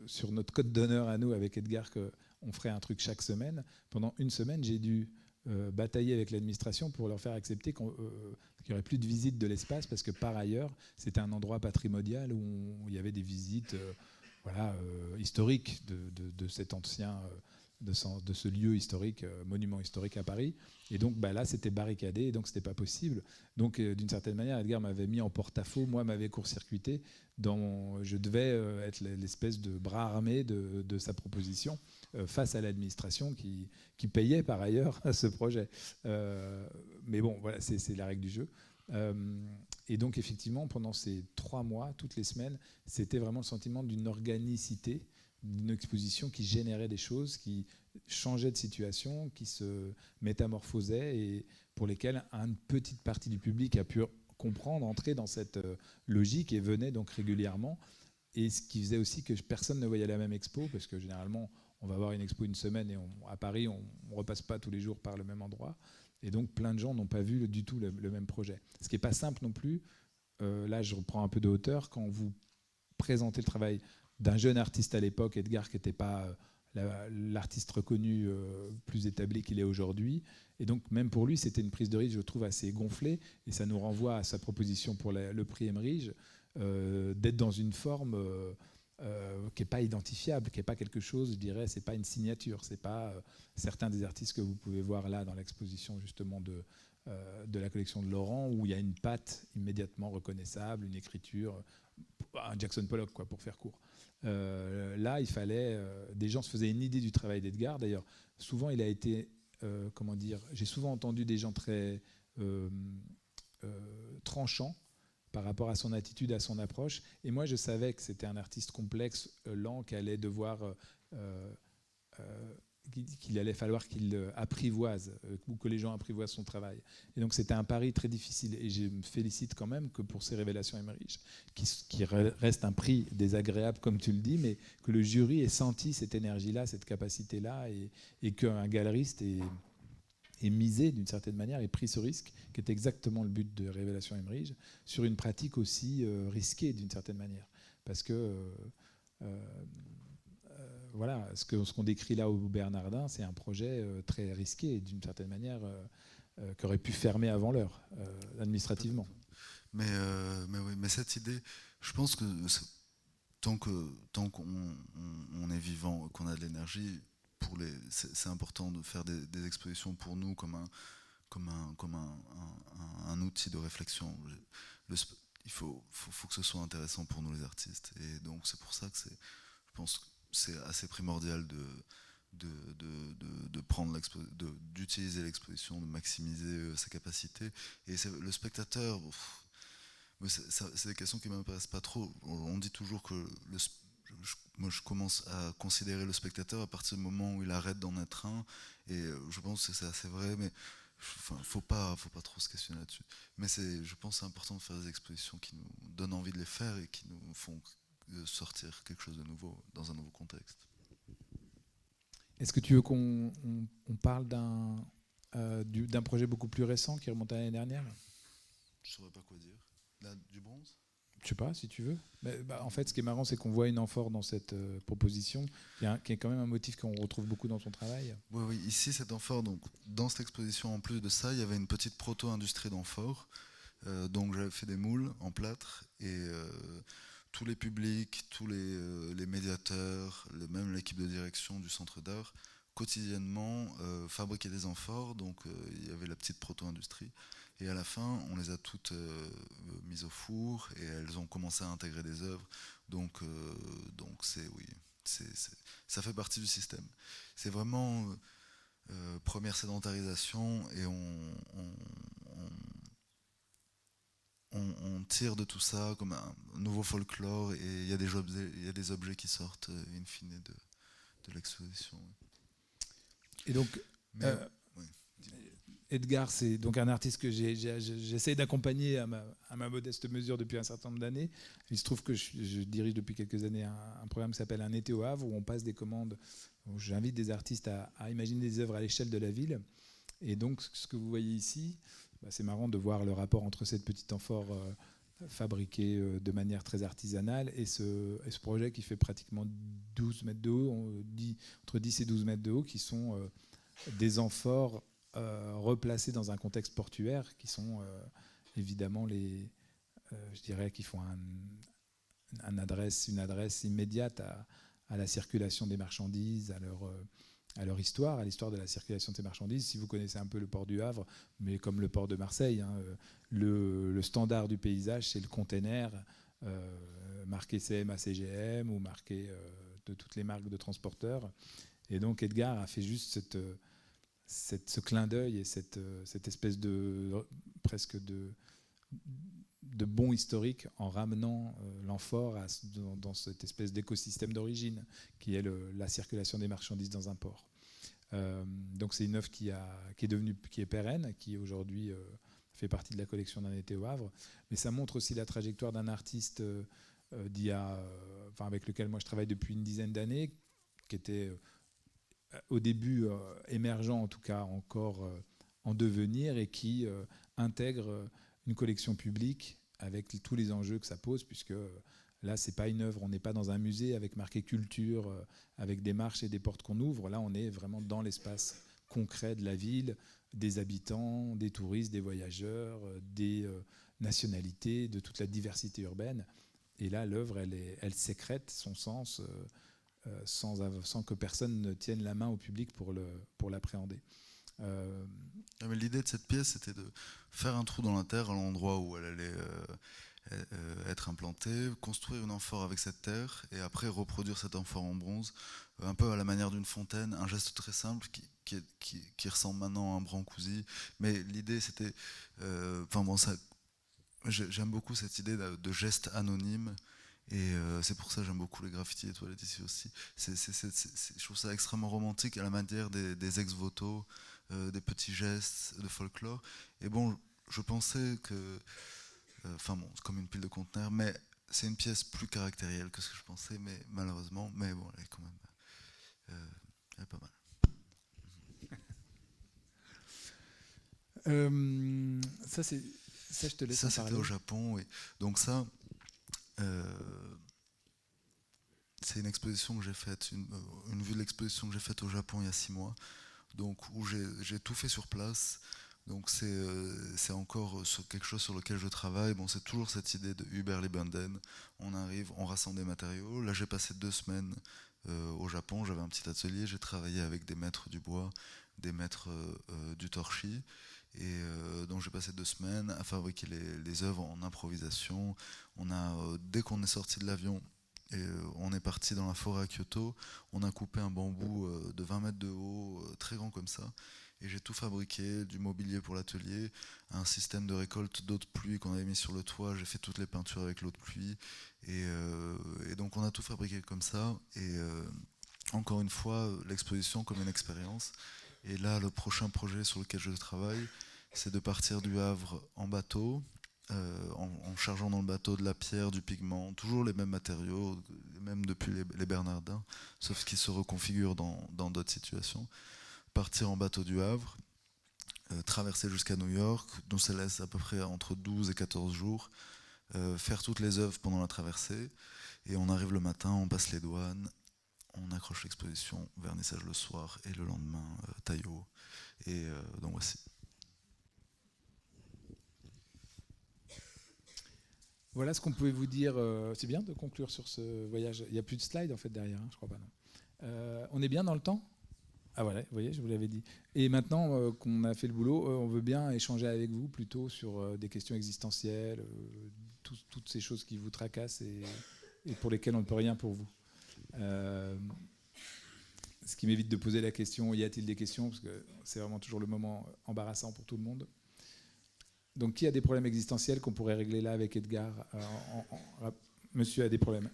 sur notre code d'honneur à nous avec Edgar qu'on ferait un truc chaque semaine, pendant une semaine, j'ai dû batailler avec l'administration pour leur faire accepter qu'il n'y aurait plus de visite de l'espace, parce que par ailleurs, c'était un endroit patrimonial où il y avait des visites historiques de cet ancien... de ce lieu historique, monument historique à Paris. Et donc là, c'était barricadé, et donc c'était pas possible. Donc d'une certaine manière, Edgar m'avait mis en porte-à-faux, moi m'avait court-circuité. Je devais être l'espèce de bras armé de sa proposition face à l'administration qui payait par ailleurs à ce projet. Mais bon, voilà, c'est la règle du jeu. Et donc effectivement, pendant ces 3 mois, toutes les semaines, c'était vraiment le sentiment d'une organicité, d'une exposition qui générait des choses, qui changeait de situation, qui se métamorphosait et pour lesquelles une petite partie du public a pu comprendre, entrer dans cette logique et venait donc régulièrement. Et ce qui faisait aussi que personne ne voyait la même expo, parce que généralement, on va voir une expo une semaine et à Paris, on ne repasse pas tous les jours par le même endroit. Et donc, plein de gens n'ont pas vu du tout le même projet. Ce qui n'est pas simple non plus. Là, je reprends un peu de hauteur. Quand vous présentez le travail d'un jeune artiste à l'époque, Edgar, qui n'était pas l'artiste reconnu plus établi qu'il est aujourd'hui. Et donc, même pour lui, c'était une prise de risque, je trouve, assez gonflée. Et ça nous renvoie à sa proposition pour le prix Emerige, d'être dans une forme qui n'est pas identifiable, qui n'est pas quelque chose, je dirais, c'est pas une signature. C'est pas certains des artistes que vous pouvez voir là dans l'exposition, justement, de la collection de Laurent, où il y a une patte immédiatement reconnaissable, une écriture, un Jackson Pollock, quoi, pour faire court. Là, il fallait... des gens se faisaient une idée du travail d'Edgar. D'ailleurs, souvent, il a été... comment dire, j'ai souvent entendu des gens très tranchants par rapport à son attitude, à son approche. Et moi, je savais que c'était un artiste complexe, lent, qu'il allait devoir... qu'il allait falloir qu'il apprivoise, ou que les gens apprivoisent son travail. Et donc c'était un pari très difficile. Et je me félicite quand même que pour ces révélations Emerige, qui reste un prix désagréable, comme tu le dis, mais que le jury ait senti cette énergie-là, cette capacité-là, et qu'un galeriste ait misé d'une certaine manière et pris ce risque, qui est exactement le but de Révélation Emerige, sur une pratique aussi risquée d'une certaine manière. Parce que... voilà, ce qu'on décrit là au Bernardin, c'est un projet très risqué, d'une certaine manière, qui aurait pu fermer avant l'heure, administrativement. Mais oui, mais cette idée, je pense que tant qu'on est vivant, qu'on a de l'énergie, c'est important de faire des expositions pour nous comme un outil de réflexion. Il faut que ce soit intéressant pour nous les artistes. Et donc c'est pour ça que je pense que c'est assez primordial d'utiliser l'exposition, de maximiser sa capacité. Et le spectateur, c'est des questions qui ne m'intéressent pas trop. On dit toujours que moi je commence à considérer le spectateur à partir du moment où il arrête d'en être un. Et je pense que c'est assez vrai, mais faut pas trop se questionner là-dessus. Mais je pense que c'est important de faire des expositions qui nous donnent envie de les faire et qui nous font sortir quelque chose de nouveau dans un nouveau contexte. Est-ce que tu veux qu'on parle d'un projet beaucoup plus récent qui remonte à l'année dernière? Je ne saurais pas quoi dire. Là, du bronze? Je sais pas, si tu veux. Mais, en fait, ce qui est marrant, c'est qu'on voit une amphore dans cette proposition, qui est quand même un motif qu'on retrouve beaucoup dans ton travail. Oui, ici, cette amphore, donc, dans cette exposition, en plus de ça, il y avait une petite proto-industrie d'amphore. Donc j'avais fait des moules en plâtre, et tous les publics, tous les médiateurs, même l'équipe de direction du centre d'art, quotidiennement fabriquaient des amphores. Donc il y avait la petite proto-industrie. Et à la fin, on les a toutes mises au four et elles ont commencé à intégrer des œuvres. Donc ça fait partie du système. C'est vraiment première sédentarisation et on tire de tout ça comme un nouveau folklore et il y a des objets qui sortent in fine de l'exposition. Et donc, Edgar, c'est donc un artiste que j'essaie d'accompagner à ma modeste mesure depuis un certain nombre d'années. Il se trouve que je dirige depuis quelques années un programme qui s'appelle Un été au Havre, où on passe des commandes, où j'invite des artistes à imaginer des œuvres à l'échelle de la ville. Et donc, ce que vous voyez ici, c'est marrant de voir le rapport entre cette petite amphore fabriqués de manière très artisanale. Et ce projet qui fait pratiquement 12 mètres de haut, entre 10 et 12 mètres de haut, qui sont des amphores replacés dans un contexte portuaire, qui sont évidemment je dirais, qui font une adresse immédiate à la circulation des marchandises, à leur histoire, à l'histoire de la circulation de ces marchandises. Si vous connaissez un peu le port du Havre, mais comme le port de Marseille, hein, le standard du paysage, c'est le container marqué CMA CGM ou marqué de toutes les marques de transporteurs. Et donc Edgar a fait juste ce clin d'œil et cette espèce presque de bond historique en ramenant l'amphore dans cette espèce d'écosystème d'origine qui est la circulation des marchandises dans un port. Donc c'est une œuvre qui est pérenne, qui aujourd'hui fait partie de la collection d'un été au Havre, mais ça montre aussi la trajectoire d'un artiste avec lequel moi je travaille depuis une dizaine d'années, qui était au début émergent, en tout cas encore en devenir, et qui intègre une collection publique avec tous les enjeux que ça pose, puisque là, c'est pas une œuvre, on n'est pas dans un musée avec marqué culture, avec des marches et des portes qu'on ouvre. Là, on est vraiment dans l'espace concret de la ville, des habitants, des touristes, des voyageurs, des nationalités, de toute la diversité urbaine. Et là, l'œuvre, elle sécrète son sens sans que personne ne tienne la main au public pour l'appréhender. L'idée de cette pièce, c'était de faire un trou dans la terre à l'endroit où elle allait être implantée, construire une amphore avec cette terre et après reproduire cette amphore en bronze, un peu à la manière d'une fontaine, un geste très simple qui ressemble maintenant à un brancusi. Mais l'idée, c'était... j'aime beaucoup cette idée de geste anonyme. Et c'est pour ça que j'aime beaucoup les graffitis et toilettes ici aussi. Je trouve ça extrêmement romantique à la manière des ex-voto, des petits gestes de folklore. Et bon, je pensais que... c'est comme une pile de conteneurs, mais c'est une pièce plus caractérielle que ce que je pensais, mais malheureusement, mais bon, elle est quand même... elle est pas mal. Ça, je te laisse en parler. Ça, c'était au Japon. Et donc ça... c'est une exposition que j'ai faite, une vue de l'exposition que j'ai faite au Japon il y a 6 mois, donc où j'ai tout fait sur place. Donc c'est encore quelque chose sur lequel je travaille. Bon, c'est toujours cette idée de Uber Lebenden. On arrive, on rassemble des matériaux. Là, j'ai passé 2 semaines au Japon. J'avais un petit atelier. J'ai travaillé avec des maîtres du bois, des maîtres du torchis. Et donc j'ai passé 2 semaines à fabriquer les œuvres en improvisation. Dès qu'on est sorti de l'avion, on est parti dans la forêt à Kyoto, on a coupé un bambou de 20 mètres de haut, très grand comme ça, et j'ai tout fabriqué, du mobilier pour l'atelier, un système de récolte d'eau de pluie qu'on avait mis sur le toit, j'ai fait toutes les peintures avec l'eau de pluie, et donc on a tout fabriqué comme ça, et encore une fois, l'exposition comme une expérience. Et là, le prochain projet sur lequel je travaille, c'est de partir du Havre en bateau, en chargeant dans le bateau de la pierre, du pigment, toujours les mêmes matériaux, même depuis les Bernardins, sauf qu'ils se reconfigurent dans d'autres situations. Partir en bateau du Havre, traverser jusqu'à New York, nous ça laisse à peu près entre 12 et 14 jours, faire toutes les œuvres pendant la traversée, et on arrive le matin, on passe les douanes, on accroche l'exposition, vernissage le soir, et le lendemain, taillot. Et donc voici. Voilà ce qu'on pouvait vous dire. C'est bien de conclure sur ce voyage. Il n'y a plus de slides en fait derrière, hein, je crois pas. Non. On est bien dans le temps ? Ah voilà, vous voyez, je vous l'avais dit. Et maintenant qu'on a fait le boulot, on veut bien échanger avec vous plutôt sur des questions existentielles, toutes ces choses qui vous tracassent et pour lesquelles on ne peut rien pour vous. Ce qui m'évite de poser la question, y a-t-il des questions ? Parce que c'est vraiment toujours le moment embarrassant pour tout le monde. Donc, qui a des problèmes existentiels qu'on pourrait régler là avec Edgar ? Monsieur a des problèmes.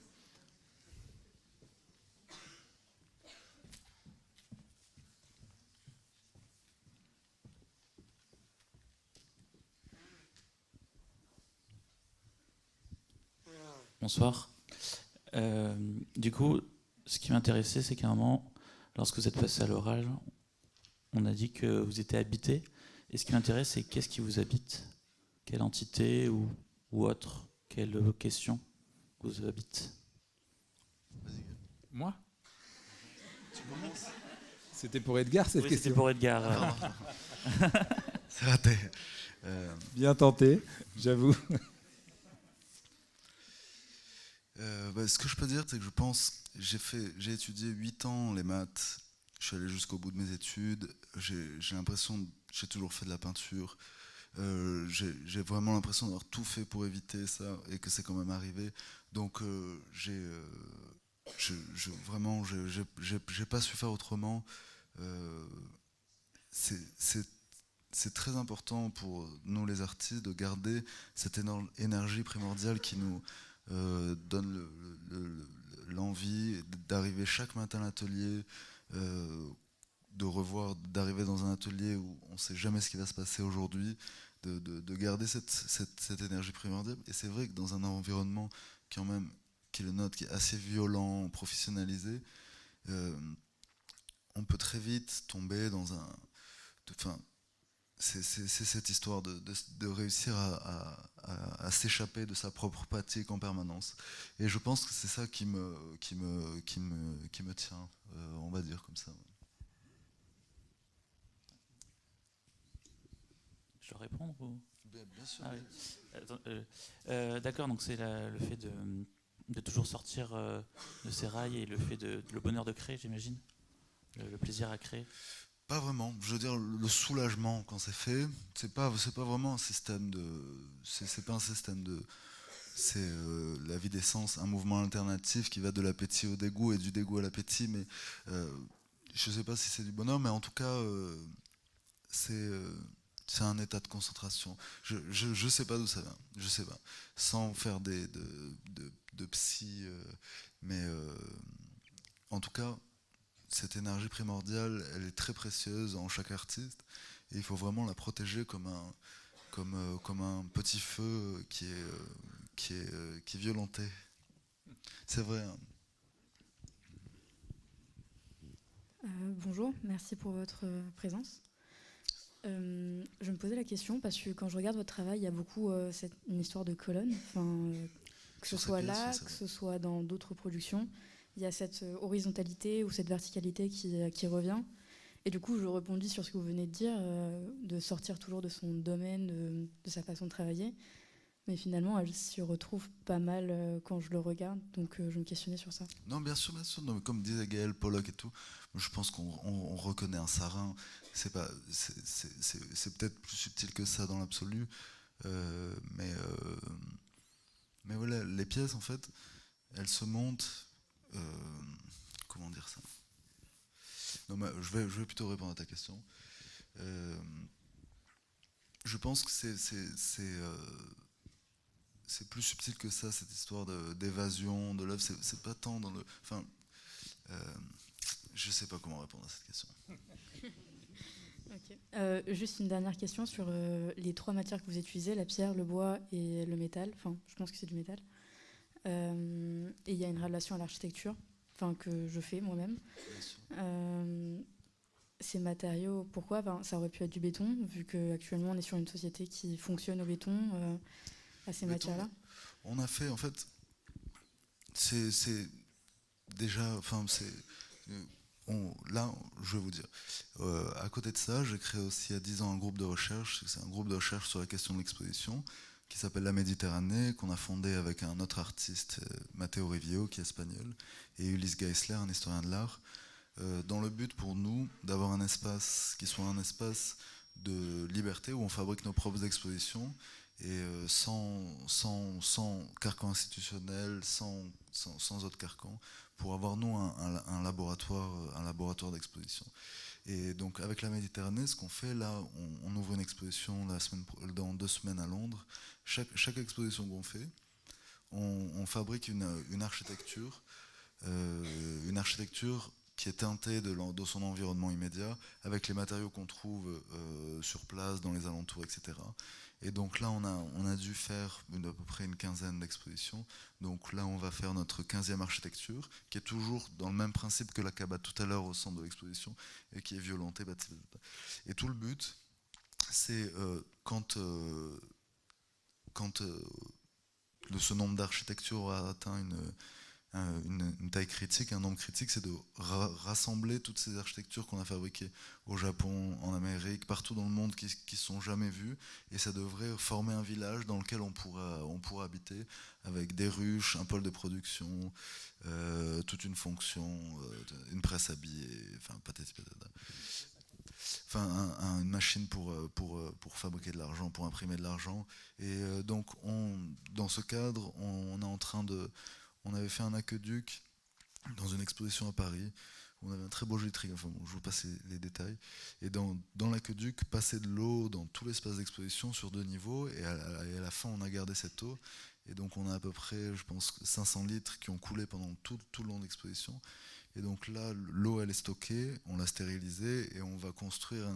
Bonsoir. Du coup, ce qui m'intéressait, c'est qu'à un moment, lorsque vous êtes passé à l'oral, on a dit que vous étiez habité. Et ce qui m'intéresse, c'est qu'est-ce qui vous habite ? Quelle entité ou autre ? quelle question vous habite? Moi? C'était pour Edgar cette Oui, question. c'était pour Edgar. C'est raté. Bien tenté, j'avoue. Ce que je peux dire, c'est que je pense, j'ai étudié 8 ans les maths, je suis allé jusqu'au bout de mes études, j'ai l'impression, j'ai toujours fait de la peinture, j'ai vraiment l'impression d'avoir tout fait pour éviter ça et que c'est quand même arrivé. Donc vraiment, j'ai pas su faire autrement. C'est très important pour nous les artistes de garder cette énergie primordiale qui nous donne l'envie d'arriver chaque matin à l'atelier, d'arriver dans un atelier où on ne sait jamais ce qui va se passer aujourd'hui, de garder cette énergie primordiale. Et c'est vrai que dans un environnement qui est le nôtre, qui est assez violent, professionnalisé, on peut très vite tomber dans un... C'est cette histoire de réussir à s'échapper de sa propre pratique en permanence. Et je pense que c'est ça qui me tient, on va dire comme ça. Je dois répondre ou... Bien sûr. Ah, oui. D'accord, donc c'est le fait de toujours sortir de ses rails et le bonheur de créer, j'imagine, le plaisir à créer. Pas vraiment. Je veux dire, le soulagement quand c'est fait, c'est pas vraiment un système c'est pas un système de. C'est la vie des sens, un mouvement alternatif qui va de l'appétit au dégoût et du dégoût à l'appétit. Mais je sais pas si c'est du bonheur, mais en tout cas, c'est un état de concentration. Je sais pas d'où ça vient. Je sais pas. Sans faire de psy, mais en tout cas. Cette énergie primordiale, elle est très précieuse en chaque artiste et il faut vraiment la protéger comme un petit feu qui est violenté. C'est vrai. Hein. Bonjour, merci pour votre présence. Je me posais la question parce que quand je regarde votre travail, il y a beaucoup une histoire de colonne, que ce soit là, que ce soit dans d'autres productions. Il y a cette horizontalité ou cette verticalité qui revient. Et du coup, je rebondis sur ce que vous venez de dire, de sortir toujours de son domaine, de sa façon de travailler. Mais finalement, elle s'y retrouve pas mal quand je le regarde. Donc, je me questionnais sur ça. Non, bien sûr, bien sûr. Non, mais comme disait Gaël Pollock et tout, je pense qu'on reconnaît un sarin. C'est peut-être plus subtil que ça dans l'absolu. Mais voilà, les pièces, en fait, elles se montent... comment dire ça? Non, mais je vais plutôt répondre à ta question. Je pense que c'est plus subtil que ça, cette histoire d'évasion de l'œuvre. C'est pas tant dans le... Enfin, je sais pas comment répondre à cette question. Okay. Juste une dernière question sur les 3 matières que vous utilisez, la pierre, le bois et le métal. Enfin, je pense que c'est du métal. Et il y a une relation à l'architecture, que je fais moi-même. Ces matériaux, pourquoi? Ça aurait pu être du béton, vu qu'actuellement on est sur une société qui fonctionne au béton, à ces matières-là. On a fait, en fait, c'est déjà, là, je vais vous dire, à côté de ça, j'ai créé aussi il y a 10 ans un groupe de recherche, c'est un groupe de recherche sur la question de l'exposition, qui s'appelle La Méditerranée, qu'on a fondé avec un autre artiste, Matteo Rivio, qui est espagnol, et Ulysse Geisler, un historien de l'art, dans le but pour nous d'avoir un espace qui soit un espace de liberté où on fabrique nos propres expositions et sans carcan institutionnel, sans autre carcan, pour avoir nous un laboratoire d'exposition. Et donc avec La Méditerranée, ce qu'on fait là, on ouvre une exposition dans 2 semaines à Londres. Chaque exposition qu'on fait, on fabrique une architecture qui est teintée de son environnement immédiat, avec les matériaux qu'on trouve sur place, dans les alentours, etc. Et donc là, on a dû faire à peu près une quinzaine d'expositions. Donc là, on va faire notre 15e architecture, qui est toujours dans le même principe que la cabane tout à l'heure au centre de l'exposition, et qui est violentée. Et tout le but, c'est quand ce nombre d'architectures a atteint une taille critique, un nombre critique, c'est de rassembler toutes ces architectures qu'on a fabriquées au Japon, en Amérique, partout dans le monde, qui ne sont jamais vues, et ça devrait former un village dans lequel on pourra habiter, avec des ruches, un pôle de production, toute une fonction, une presse habillée, enfin patati patata. Enfin, une machine pour fabriquer de l'argent, pour imprimer de l'argent. Et donc, dans ce cadre, on avait fait un aqueduc dans une exposition à Paris, où on avait un très beau gîterie, enfin bon, je vous passe les détails. Et dans l'aqueduc, passait de l'eau dans tout l'espace d'exposition sur 2 niveaux, et à la fin, on a gardé cette eau. Et donc, on a à peu près, je pense, 500 litres qui ont coulé pendant tout le long de l'exposition. Et donc là, l'eau, elle est stockée, on l'a stérilisée, et on va construire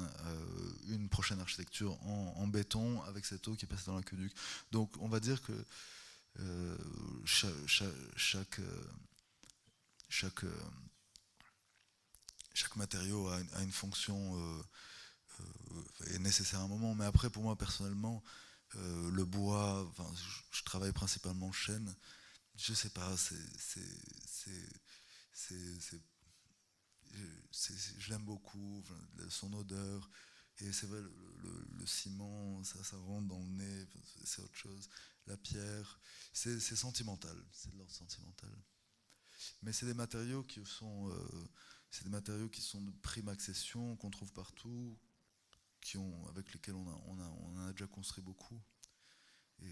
une prochaine architecture en béton avec cette eau qui est passée dans l'aqueduc. Donc, on va dire que chaque matériau a une fonction est nécessaire à un moment, mais après pour moi personnellement le bois, je travaille principalement chêne, je sais pas, je l'aime beaucoup, son odeur, et c'est vrai, le ciment, ça rentre dans le nez, c'est autre chose. La pierre, c'est sentimental, c'est de l'ordre sentimental. Mais c'est des matériaux qui sont de prime accession, qu'on trouve partout, avec lesquels on a déjà construit beaucoup. Et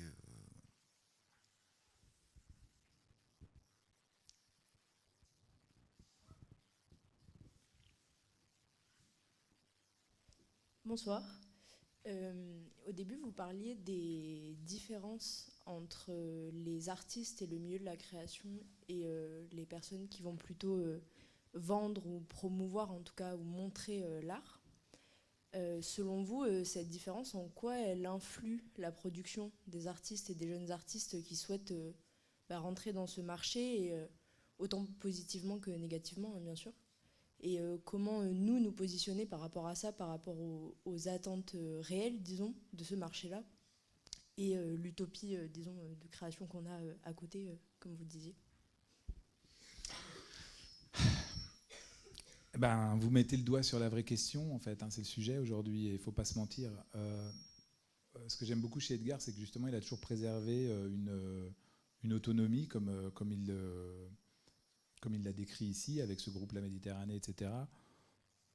Bonsoir. Au début, vous parliez des différences entre les artistes et le milieu de la création et les personnes qui vont plutôt vendre ou promouvoir, en tout cas, ou montrer l'art. Selon vous, cette différence, en quoi elle influe la production des artistes et des jeunes artistes qui souhaitent rentrer dans ce marché, et, autant positivement que négativement, hein, bien sûr. Et comment nous positionner par rapport à ça, par rapport aux attentes réelles, disons, de ce marché-là, et l'utopie, disons, de création qu'on a à côté, comme vous disiez. Vous mettez le doigt sur la vraie question, en fait, hein, c'est le sujet aujourd'hui, et il ne faut pas se mentir. Ce que j'aime beaucoup chez Edgar, c'est que justement, il a toujours préservé une autonomie, comme il l'a décrit ici, avec ce groupe La Méditerranée, etc.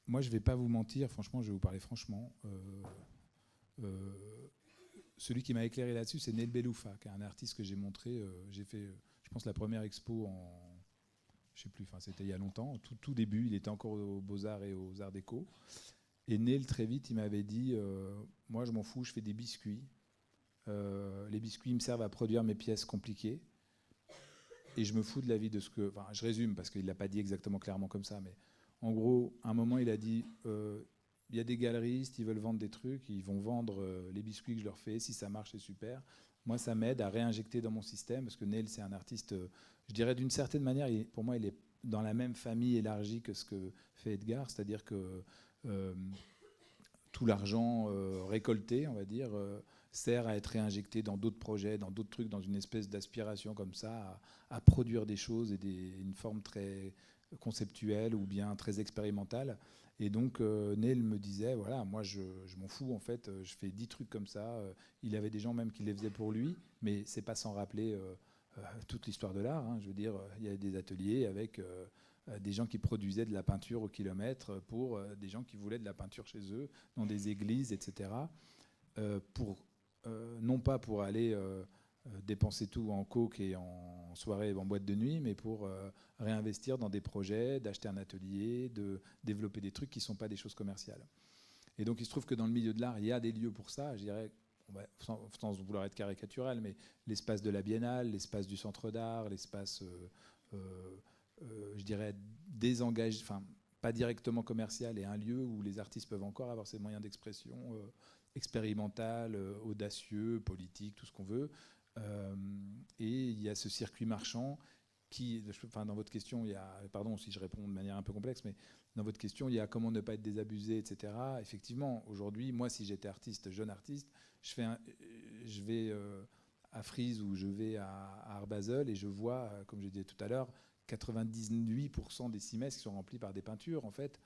Moi, je ne vais pas vous mentir, franchement, je vais vous parler franchement. Celui qui m'a éclairé là-dessus, c'est Neil Beloufa, qui est un artiste que j'ai montré. J'ai fait, je pense, la première expo je ne sais plus, c'était il y a longtemps, tout début, il était encore aux Beaux-Arts et aux Arts Déco. Et Neil, très vite, il m'avait dit, moi, je m'en fous, je fais des biscuits. Les biscuits me servent à produire mes pièces compliquées. Et je me fous de la vie de ce que... Enfin, je résume, parce qu'il ne l'a pas dit exactement clairement comme ça, mais en gros, à un moment, il a dit, il y a des galeristes, ils veulent vendre des trucs, ils vont vendre les biscuits que je leur fais, si ça marche, c'est super. Moi, ça m'aide à réinjecter dans mon système, parce que Neil, c'est un artiste, je dirais d'une certaine manière, pour moi, il est dans la même famille élargie que ce que fait Edgar, c'est-à-dire que tout l'argent récolté, on va dire, sert à être réinjecté dans d'autres projets, dans d'autres trucs, dans une espèce d'aspiration comme ça, à produire des choses et une forme très conceptuelle ou bien très expérimentale. Et donc, Neil me disait, voilà, moi, je m'en fous, en fait, je fais 10 trucs comme ça. Il avait des gens même qui les faisaient pour lui, mais c'est pas sans rappeler toute l'histoire de l'art. Hein. Je veux dire, il y a des ateliers avec des gens qui produisaient de la peinture au kilomètre pour des gens qui voulaient de la peinture chez eux, dans des églises, etc. Non pas pour aller dépenser tout en coke et en soirée, en boîte de nuit, mais pour réinvestir dans des projets, d'acheter un atelier, de développer des trucs qui ne sont pas des choses commerciales. Et donc il se trouve que dans le milieu de l'art, il y a des lieux pour ça, je dirais, sans vouloir être caricatural, mais l'espace de la Biennale, l'espace du Centre d'Art, l'espace, je dirais, désengagé, enfin pas directement commercial, et un lieu où les artistes peuvent encore avoir ces moyens d'expression expérimental, audacieux, politique, tout ce qu'on veut. Et il y a ce circuit marchand qui, dans votre question, il y a, pardon si je réponds de manière un peu complexe, mais dans votre question, il y a comment ne pas être désabusé, etc. Effectivement, aujourd'hui, moi, si j'étais artiste, jeune artiste, je vais à Frise ou je vais à Art Basel et je vois, comme je disais tout à l'heure, 98% des cimaises qui sont remplis par des peintures, en fait.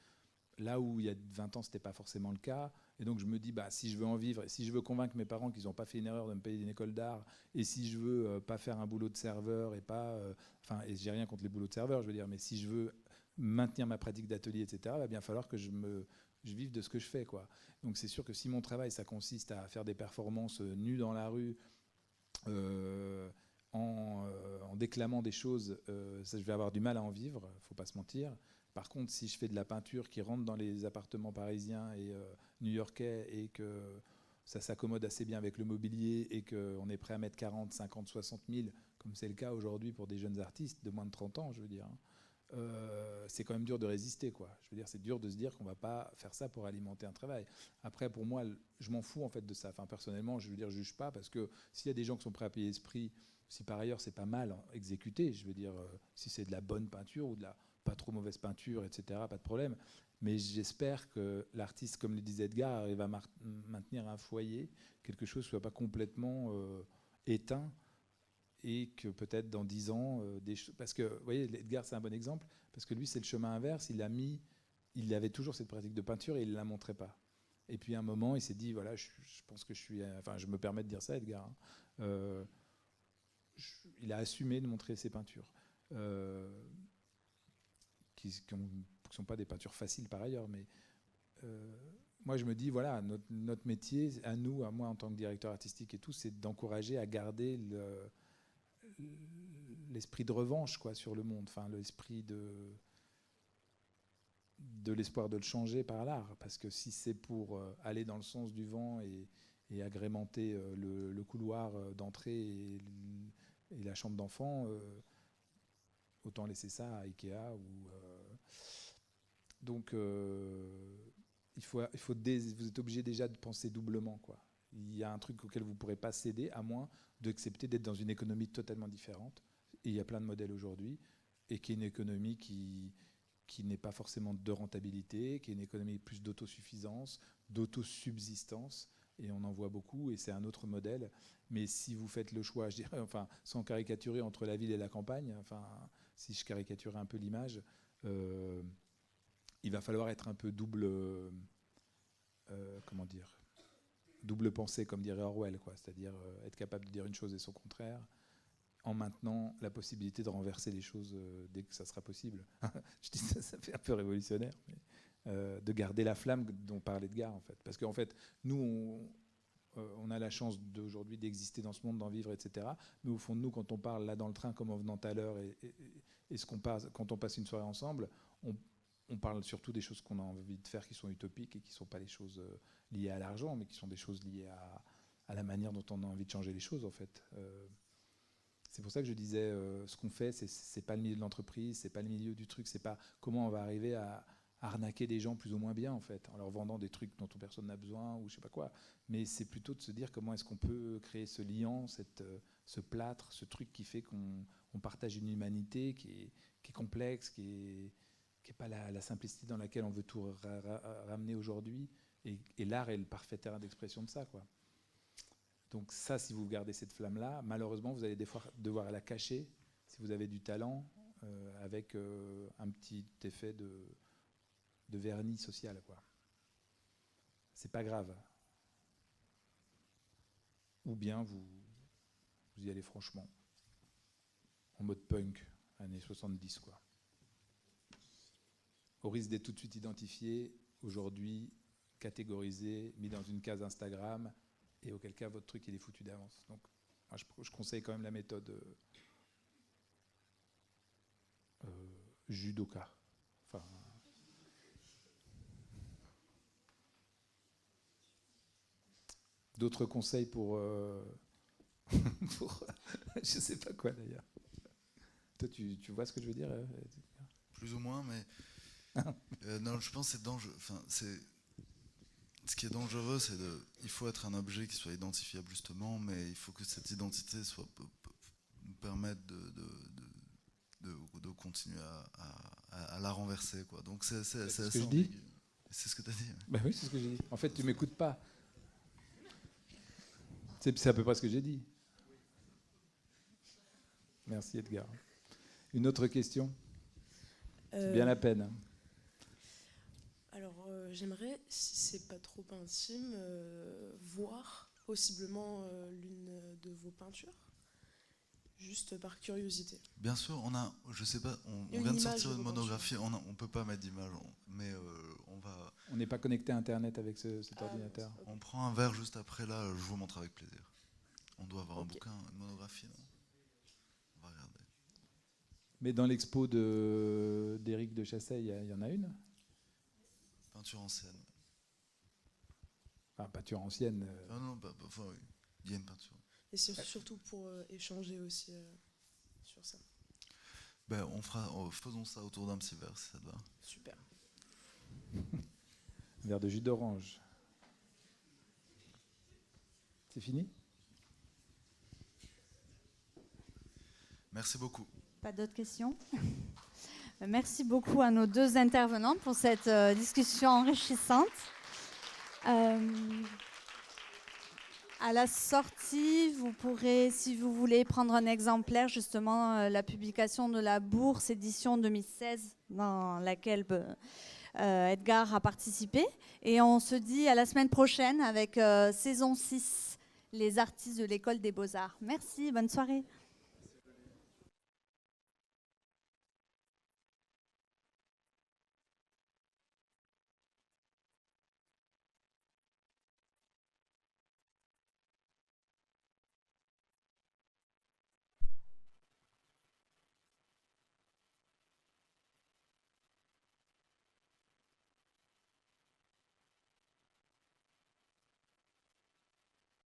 Là où il y a 20 ans, ce n'était pas forcément le cas. Et donc je me dis, si je veux en vivre, si je veux convaincre mes parents qu'ils n'ont pas fait une erreur de me payer une école d'art, et si je veux pas faire un boulot de serveur, et pas... et j'ai rien contre les boulots de serveur, je veux dire, mais si je veux maintenir ma pratique d'atelier, etc., il va bien falloir que je vive de ce que je fais, quoi. Donc c'est sûr que si mon travail, ça consiste à faire des performances nues dans la rue, en déclamant des choses, ça, je vais avoir du mal à en vivre, faut pas se mentir. Par contre, si je fais de la peinture qui rentre dans les appartements parisiens et new-yorkais et que ça s'accommode assez bien avec le mobilier et qu'on est prêt à mettre 40, 50, 60 000, comme c'est le cas aujourd'hui pour des jeunes artistes de moins de 30 ans, je veux dire, c'est quand même dur de résister, quoi. Je veux dire, c'est dur de se dire qu'on va pas faire ça pour alimenter un travail. Après, pour moi, je m'en fous en fait de ça. Enfin, personnellement, je veux dire, je juge pas, parce que s'il y a des gens qui sont prêts à payer ce prix, si par ailleurs c'est pas mal exécuté, je veux dire, si c'est de la bonne peinture ou de la pas trop mauvaise peinture, etc., pas de problème. Mais j'espère que l'artiste, comme le disait Edgar, arrive à maintenir un foyer, quelque chose qui ne soit pas complètement éteint, et que peut-être dans 10 ans, parce que, vous voyez, Edgar, c'est un bon exemple, parce que lui, c'est le chemin inverse. Il avait toujours cette pratique de peinture et il ne la montrait pas. Et puis à un moment, il s'est dit, voilà, je pense que je suis... Enfin, je me permets de dire ça, Edgar. Hein. Il a assumé de montrer ses peintures. Qui ne sont pas des peintures faciles par ailleurs, mais moi je me dis, voilà, notre métier, à nous, à moi en tant que directeur artistique et tout, c'est d'encourager à garder l'esprit de revanche, quoi, sur le monde, enfin l'esprit de l'espoir de le changer par l'art, parce que si c'est pour aller dans le sens du vent et agrémenter le couloir d'entrée et la chambre d'enfant, autant laisser ça à Ikea. Donc, vous êtes obligé déjà de penser doublement, quoi. Il y a un truc auquel vous ne pourrez pas céder, à moins d'accepter d'être dans une économie totalement différente. Et il y a plein de modèles aujourd'hui, et qui est une économie qui n'est pas forcément de rentabilité, qui est une économie plus d'autosuffisance, d'autosubsistance. Et on en voit beaucoup, et c'est un autre modèle. Mais si vous faites le choix, je dirais, enfin, sans caricaturer, entre la ville et la campagne, enfin, si je caricaturais un peu l'image, il va falloir être un peu double pensée, comme dirait Orwell, quoi. C'est-à-dire être capable de dire une chose et son contraire, en maintenant la possibilité de renverser les choses dès que ça sera possible. Je dis ça, ça fait un peu révolutionnaire, mais de garder la flamme dont parlait Edgar, en fait. Parce qu'en fait, nous, on a la chance d'aujourd'hui d'exister dans ce monde, d'en vivre, etc. Mais au fond de nous, quand on parle là dans le train, comme en venant tout à l'heure, et quand on passe une soirée ensemble, on parle surtout des choses qu'on a envie de faire qui sont utopiques et qui ne sont pas les choses liées à l'argent, mais qui sont des choses liées à la manière dont on a envie de changer les choses, en fait. C'est pour ça que je disais, ce qu'on fait, c'est pas le milieu de l'entreprise, c'est pas le milieu du truc, c'est pas comment on va arriver à arnaquer des gens plus ou moins bien, en fait, en leur vendant des trucs dont personne n'a besoin ou je sais pas quoi. Mais c'est plutôt de se dire comment est-ce qu'on peut créer ce liant, ce plâtre, ce truc qui fait qu'on partage une humanité qui est complexe, qui est pas la simplicité dans laquelle on veut tout ramener aujourd'hui. Et l'art est le parfait terrain d'expression de ça, quoi. Donc ça, si vous gardez cette flamme-là, malheureusement, vous allez des fois devoir la cacher si vous avez du talent, avec un petit effet de vernis social, quoi. C'est pas grave. Ou bien vous y allez franchement, en mode punk, années 70, quoi. Au risque d'être tout de suite identifié, aujourd'hui, catégorisé, mis dans une case Instagram, et auquel cas votre truc il est foutu d'avance. Donc moi, je conseille quand même la méthode judoka. Enfin, d'autres conseils pour je sais pas quoi d'ailleurs. Toi, tu vois ce que je veux dire? Plus ou moins, mais non, je pense que c'est dangereux. Enfin, ce qui est dangereux, c'est il faut être un objet qui soit identifiable justement, mais il faut que cette identité nous permette de continuer à la renverser, quoi. Donc c'est ce que je dis. C'est ce que tu as dit. Ouais. Bah oui, c'est ce que j'ai dit. En fait, tu m'écoutes pas. C'est à peu près ce que j'ai dit. Merci Edgar. Une autre question? C'est Euh, bien la peine. Alors, j'aimerais, si c'est pas trop intime, voir possiblement l'une de vos peintures, juste par curiosité. Bien sûr, je sais pas, on Une vient de image sortir de une vos monographie, on peut pas mettre d'image, mais on va, On n'est pas connecté à Internet avec cet Ah, ordinateur. ok. on prend un verre juste après là, je vous montre avec plaisir. On doit avoir un Ok. bouquin, une monographie, non? On va regarder. Mais dans l'expo d'Éric de Chassey, il y en a une? Peinture ancienne. Enfin, peinture ancienne. Ah non, enfin, oui, il y a une peinture. Et c'est surtout pour échanger aussi sur ça. Ben, faisons ça autour d'un petit verre si ça te va. Super. Un verre de jus d'orange. C'est fini? Merci beaucoup. Pas d'autres questions? Merci beaucoup à nos deux intervenants pour cette discussion enrichissante. À la sortie, vous pourrez, si vous voulez, prendre un exemplaire, justement, la publication de la bourse édition 2016, dans laquelle Edgar a participé. Et on se dit à la semaine prochaine avec saison 6, les artistes de l'École des Beaux-Arts. Merci, bonne soirée.